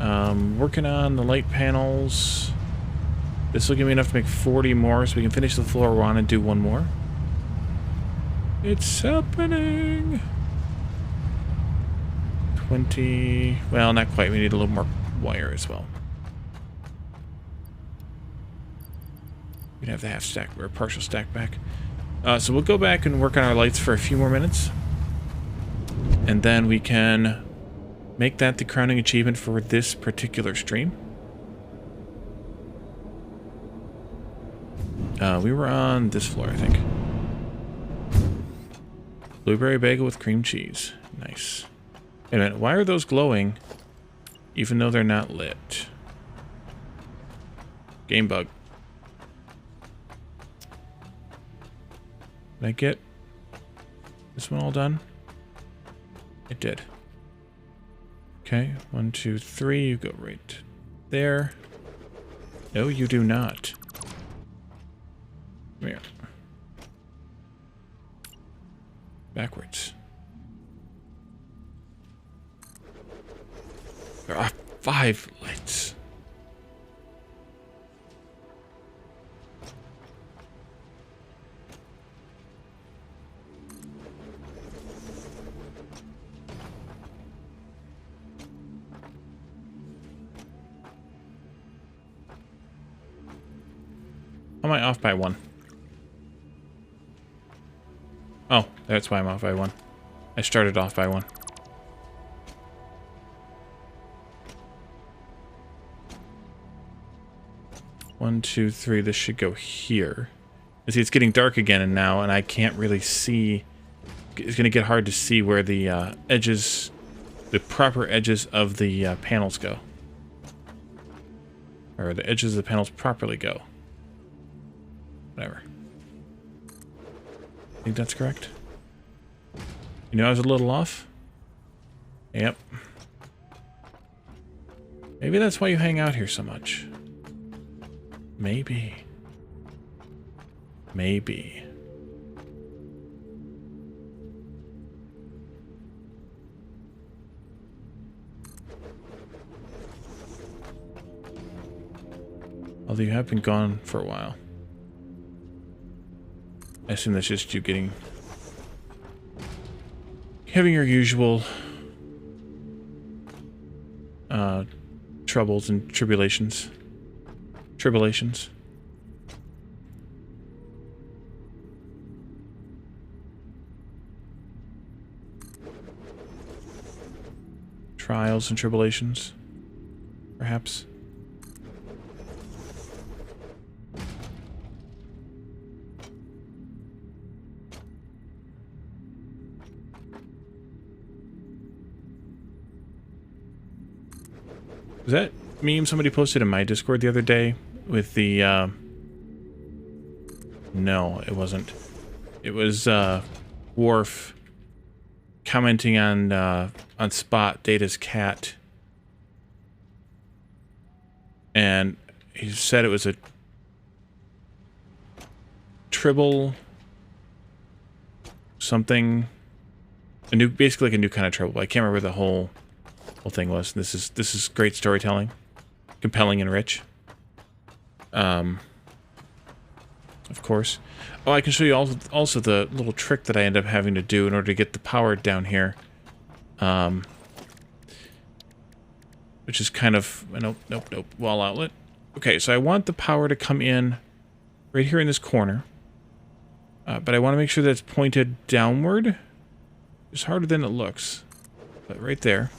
Working on the light panels. This will give me enough to make 40 more, so we can finish the floor we're on and do one more. It's happening! 20... well, not quite. We need a little more wire as well. We can have the half stack or partial stack back. So we'll go back and work on our lights for a few more minutes. And then we can make that the crowning achievement for this particular stream. We were on this floor, I think. Blueberry bagel with cream cheese. Nice. Wait a minute, why are those glowing even though they're not lit? Game bug. Did I get this one all done? It did. Okay, 1, 2, 3, you go right there. No, you do not. Come here. Backwards. There are 5 lights. How am I off by 1? Oh, that's why I'm off by 1. I started off by 1. One, 2, 3. This should go here. You see, it's getting dark again and now, and I can't really see. It's going to get hard to see where the edges, the proper edges of the panels go. Or the edges of the panels properly go. Whatever. I think that's correct. You know, I was a little off. Yep. Maybe that's why you hang out here so much. Maybe. Maybe. Although you have been gone for a while. I assume that's just you having your usual troubles and tribulations. Trials and tribulations, perhaps. Was that meme somebody posted in my Discord the other day with the, No, it wasn't. It was, Worf commenting on Spot, Data's cat. And he said it was a tribble something, basically like a new kind of tribble. I can't remember the whole thing was. This is great storytelling, compelling and rich. Of course. Oh, I can show you also the little trick that I end up having to do in order to get the power down here. Which is kind of... Nope. Wall outlet. Okay, so I want the power to come in right here in this corner. But I want to make sure that it's pointed downward. It's harder than it looks. But right there.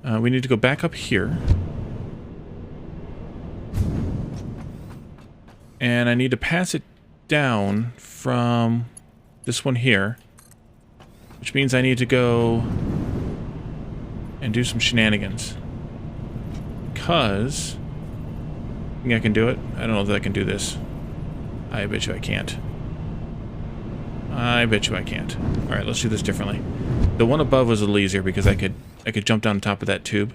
We need to go back up here. And I need to pass it down from this one here. Which means I need to go and do some shenanigans. Because... I think I can do it. I don't know that I can do this. I bet you I can't. I bet you I can't. Alright, let's do this differently. The one above was a little easier because I could jump down top of that tube.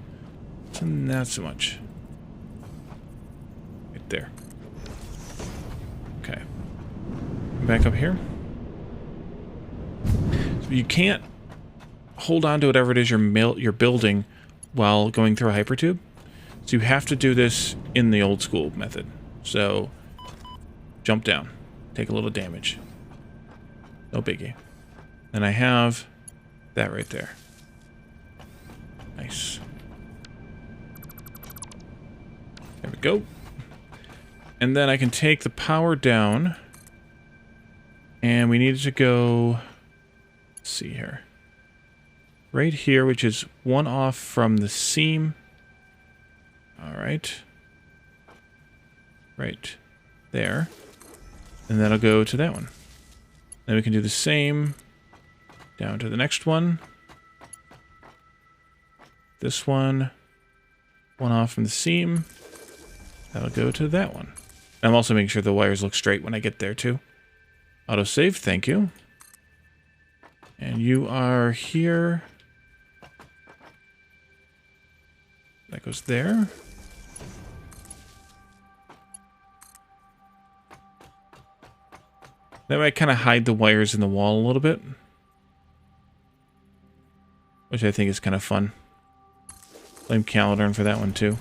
So not so much. Right there. Okay. Back up here. So you can't hold on to whatever it is you're building while going through a hypertube. So you have to do this in the old school method. So jump down. Take a little damage. No biggie. And I have that right there. Nice. There we go. And then I can take the power down. And we need to go... Let's see here. Right here, which is one off from the seam. Alright. Right there. And that'll go to that one. Then we can do the same down to the next one. This one off from the seam. That'll go to that one. I'm also making sure the wires look straight when I get there too. Autosave, thank you. And you are here. That goes there. That might kind of hide the wires in the wall a little bit. Which I think is kind of fun. Blame Calendar for that one too.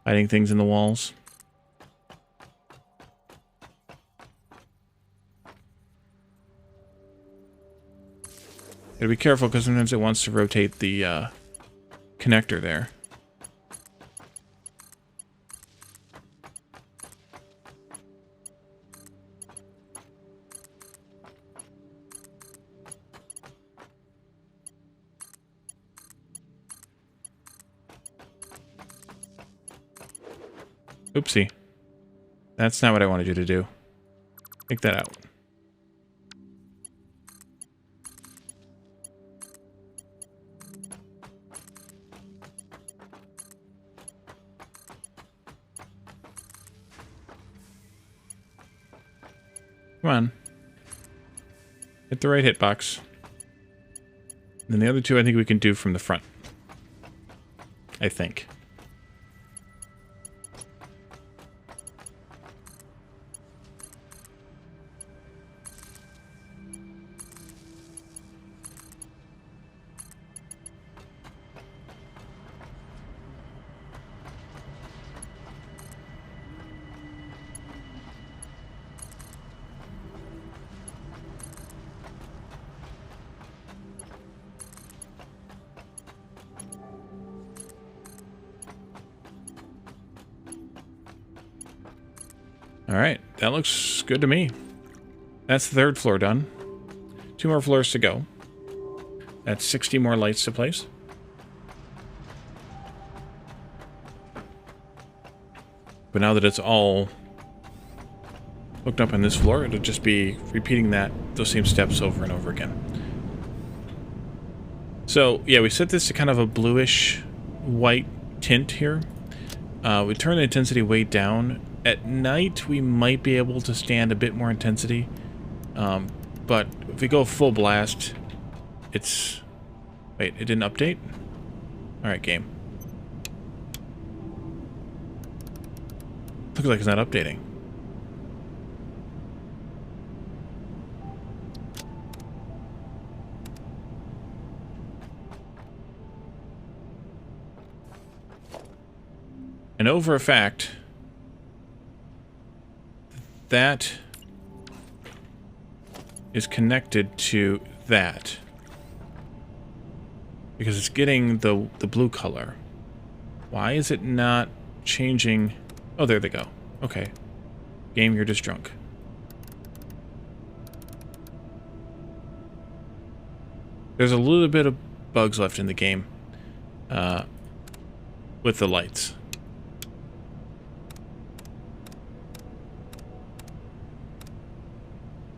Hiding things in the walls. Gotta be careful because sometimes it wants to rotate the connector there. Oopsie. That's not what I wanted you to do. Take that out. Come on. Hit the right hitbox. And then the other two I think we can do from the front. I think. Alright, that looks good to me. That's the third floor done. 2 more floors to go. That's 60 more lights to place. But now that it's all hooked up on this floor, it'll just be repeating those same steps over and over again. So, yeah, we set this to kind of a bluish white tint here. We turn the intensity way down. At night, we might be able to stand a bit more intensity. But if we go full blast, it's... Wait, it didn't update? Alright, game. Looks like it's not updating. And over a fact, that is connected to that. Because it's getting the blue color. Why is it not changing? Oh, there they go. Okay. Game, you're just drunk. There's a little bit of bugs left in the game. With the lights.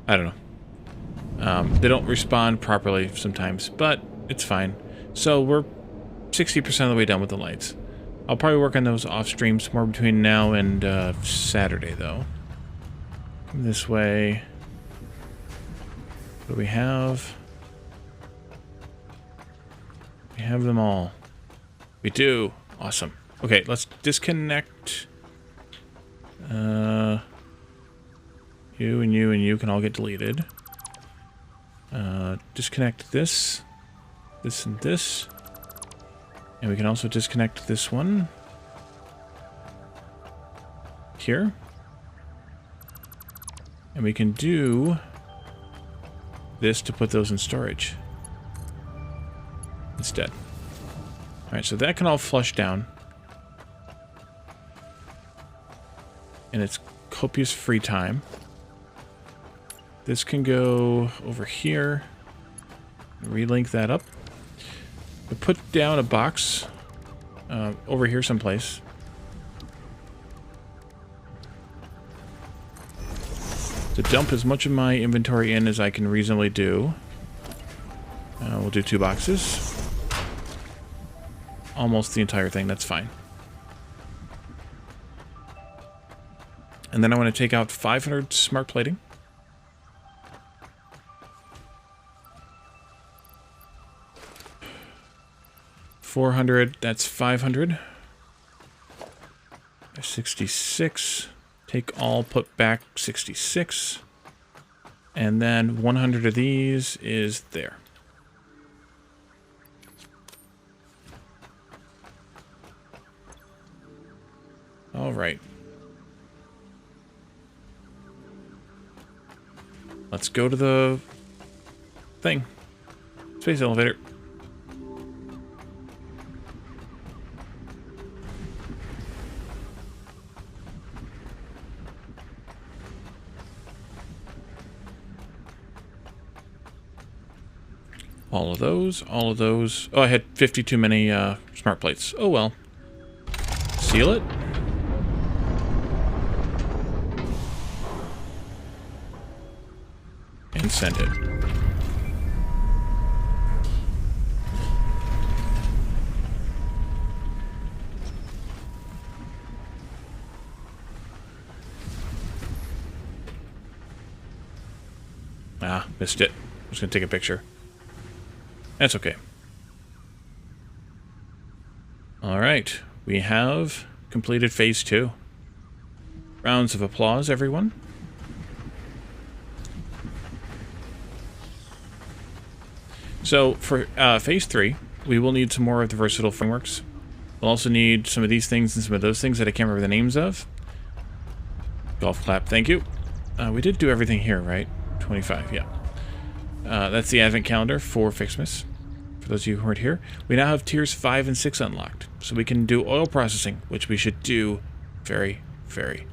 I don't know. They don't respond properly sometimes, but it's fine. So we're 60% of the way done with the lights. I'll probably work on those off stream somewhere between now and Saturday, though. Come this way. What do we have? We have them all. We do. Awesome. Okay, let's disconnect. You and you and you can all get deleted. Disconnect this. This and this. And we can also disconnect this one. Here. And we can do this to put those in storage. Instead. Alright, so that can all flush down. And it's copious free time. This can go over here. Relink that up. We'll put down a box over here someplace. To dump as much of my inventory in as I can reasonably do. We'll do 2 boxes. Almost the entire thing, that's fine. And then I want to take out 500 smart plating. 400, that's 500. 66. Take all, put back 66. And then 100 of these is there. All right. Let's go to the thing. Space elevator. All of those, all of those. Oh, I had 50 too many smart plates. Oh well. Seal it. And send it. Ah, missed it. I was gonna take a picture. That's okay. Alright, we have completed phase 2. Rounds of applause, everyone. So, for phase 3, we will need some more of the versatile frameworks. We'll also need some of these things and some of those things that I can't remember the names of. Golf clap, thank you. We did do everything here, right? 25, yeah. That's the advent calendar for Ficsmas. For those of you who weren't here, we now have tiers 5 and 6 unlocked. So we can do oil processing, which we should do very, very,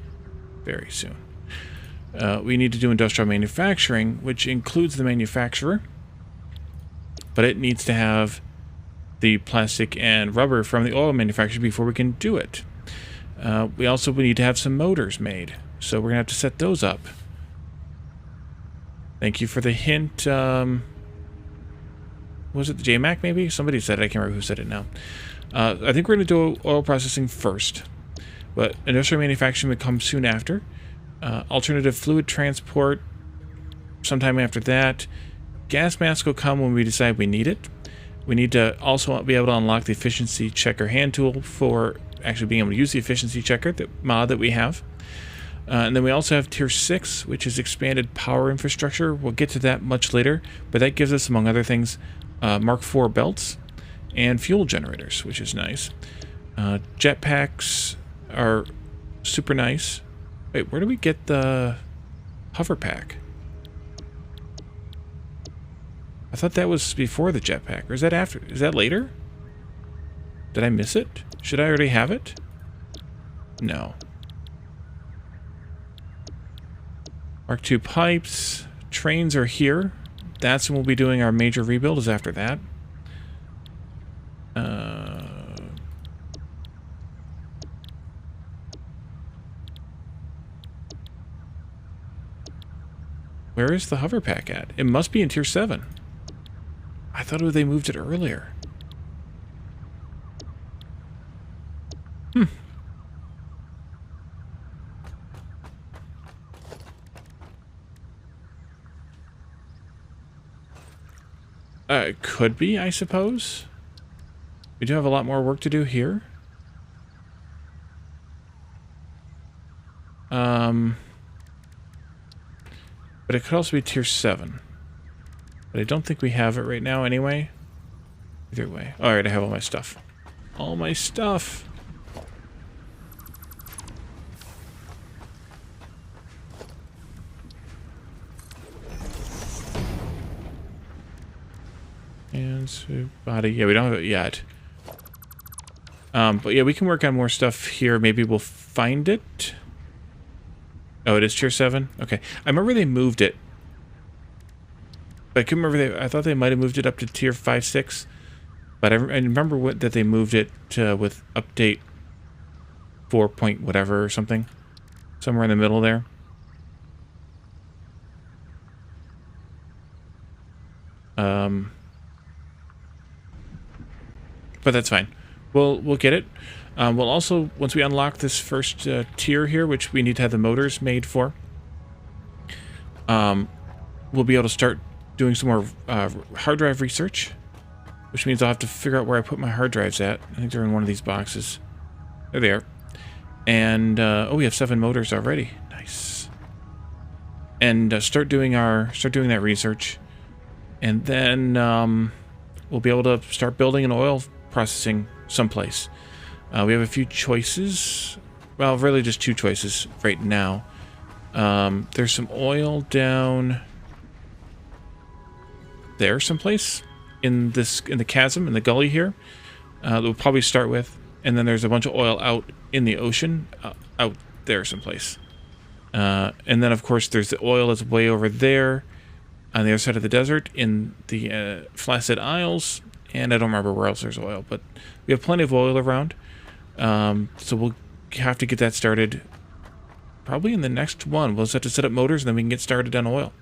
very soon. We need to do industrial manufacturing, which includes the manufacturer. But it needs to have the plastic and rubber from the oil manufacturer before we can do it. We also need to have some motors made. So we're going to have to set those up. Thank you for the hint, Was it the JMac maybe? Somebody said it. I can't remember who said it now. I think we're going to do oil processing first, but industrial manufacturing would come soon after. Alternative fluid transport sometime after that. Gas mask will come when we decide we need it. We need to also be able to unlock the efficiency checker hand tool for actually being able to use the efficiency checker, the mod that we have. And then we also have tier 6, which is expanded power infrastructure. We'll get to that much later, but that gives us, among other things, Mark IV belts and fuel generators, which is nice. Jetpacks are super nice. Wait, where do we get the hover pack? I thought that was before the jetpack, or is that after? Is that later? Did I miss it? Should I already have it? No. Mark II pipes. Trains are here. That's when we'll be doing our major rebuild, is after that. Where is the hover pack at? It must be in tier 7. I thought they moved it earlier. It could be, I suppose. We do have a lot more work to do here. But it could also be tier 7. But I don't think we have it right now anyway. Either way. Alright, I have all my stuff. All my stuff! And body. Yeah, we don't have it yet. But yeah, we can work on more stuff here. Maybe we'll find it. Oh, it is tier 7? Okay. I remember they moved it. But I couldn't remember. I thought they might have moved it up to tier 5, 6. But I remember that they moved it with update 4 point whatever or something. Somewhere in the middle there. But that's fine. We'll get it. We'll also, once we unlock this first tier here, which we need to have the motors made for, we'll be able to start doing some more hard drive research, which means I'll have to figure out where I put my hard drives at. I think they're in one of these boxes. There they are. And, oh, we have 7 motors already. Nice. And start doing that research. And then we'll be able to start building an oil processing someplace. We have a few choices. Well, really just 2 choices right now. There's some oil down there someplace in the chasm, in the gully here, that we'll probably start with. And then there's a bunch of oil out in the ocean, out there someplace. And then, of course, there's the oil that's way over there on the other side of the desert in the Flaccid Isles. And I don't remember where else there's oil, but we have plenty of oil around. So we'll have to get that started probably in the next one. We'll just have to set up motors, and then we can get started on oil.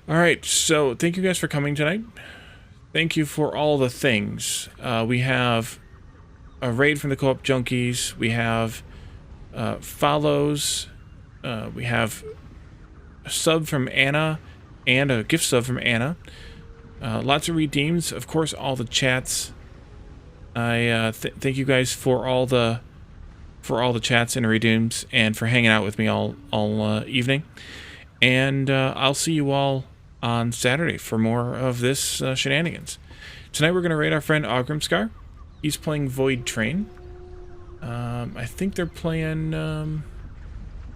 All right, so thank you guys for coming tonight. Thank you for all the things. We have a raid from the Co-op Junkies. We have follows. We have a sub from Anna and a gift sub from Anna. Lots of redeems. Of course, all the chats. I thank you guys for all the chats and redeems, and for hanging out with me all evening. And I'll see you all on Saturday for more of this shenanigans. Tonight we're going to raid our friend Ogrimskar. He's playing Void Train. I think they're playing...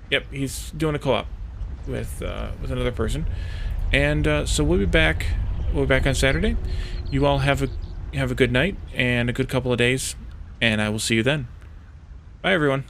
yep, he's doing a co-op with another person. And so we'll be back. We'll be back on Saturday. You all have a good night and a good couple of days, and I will see you then. Bye, everyone.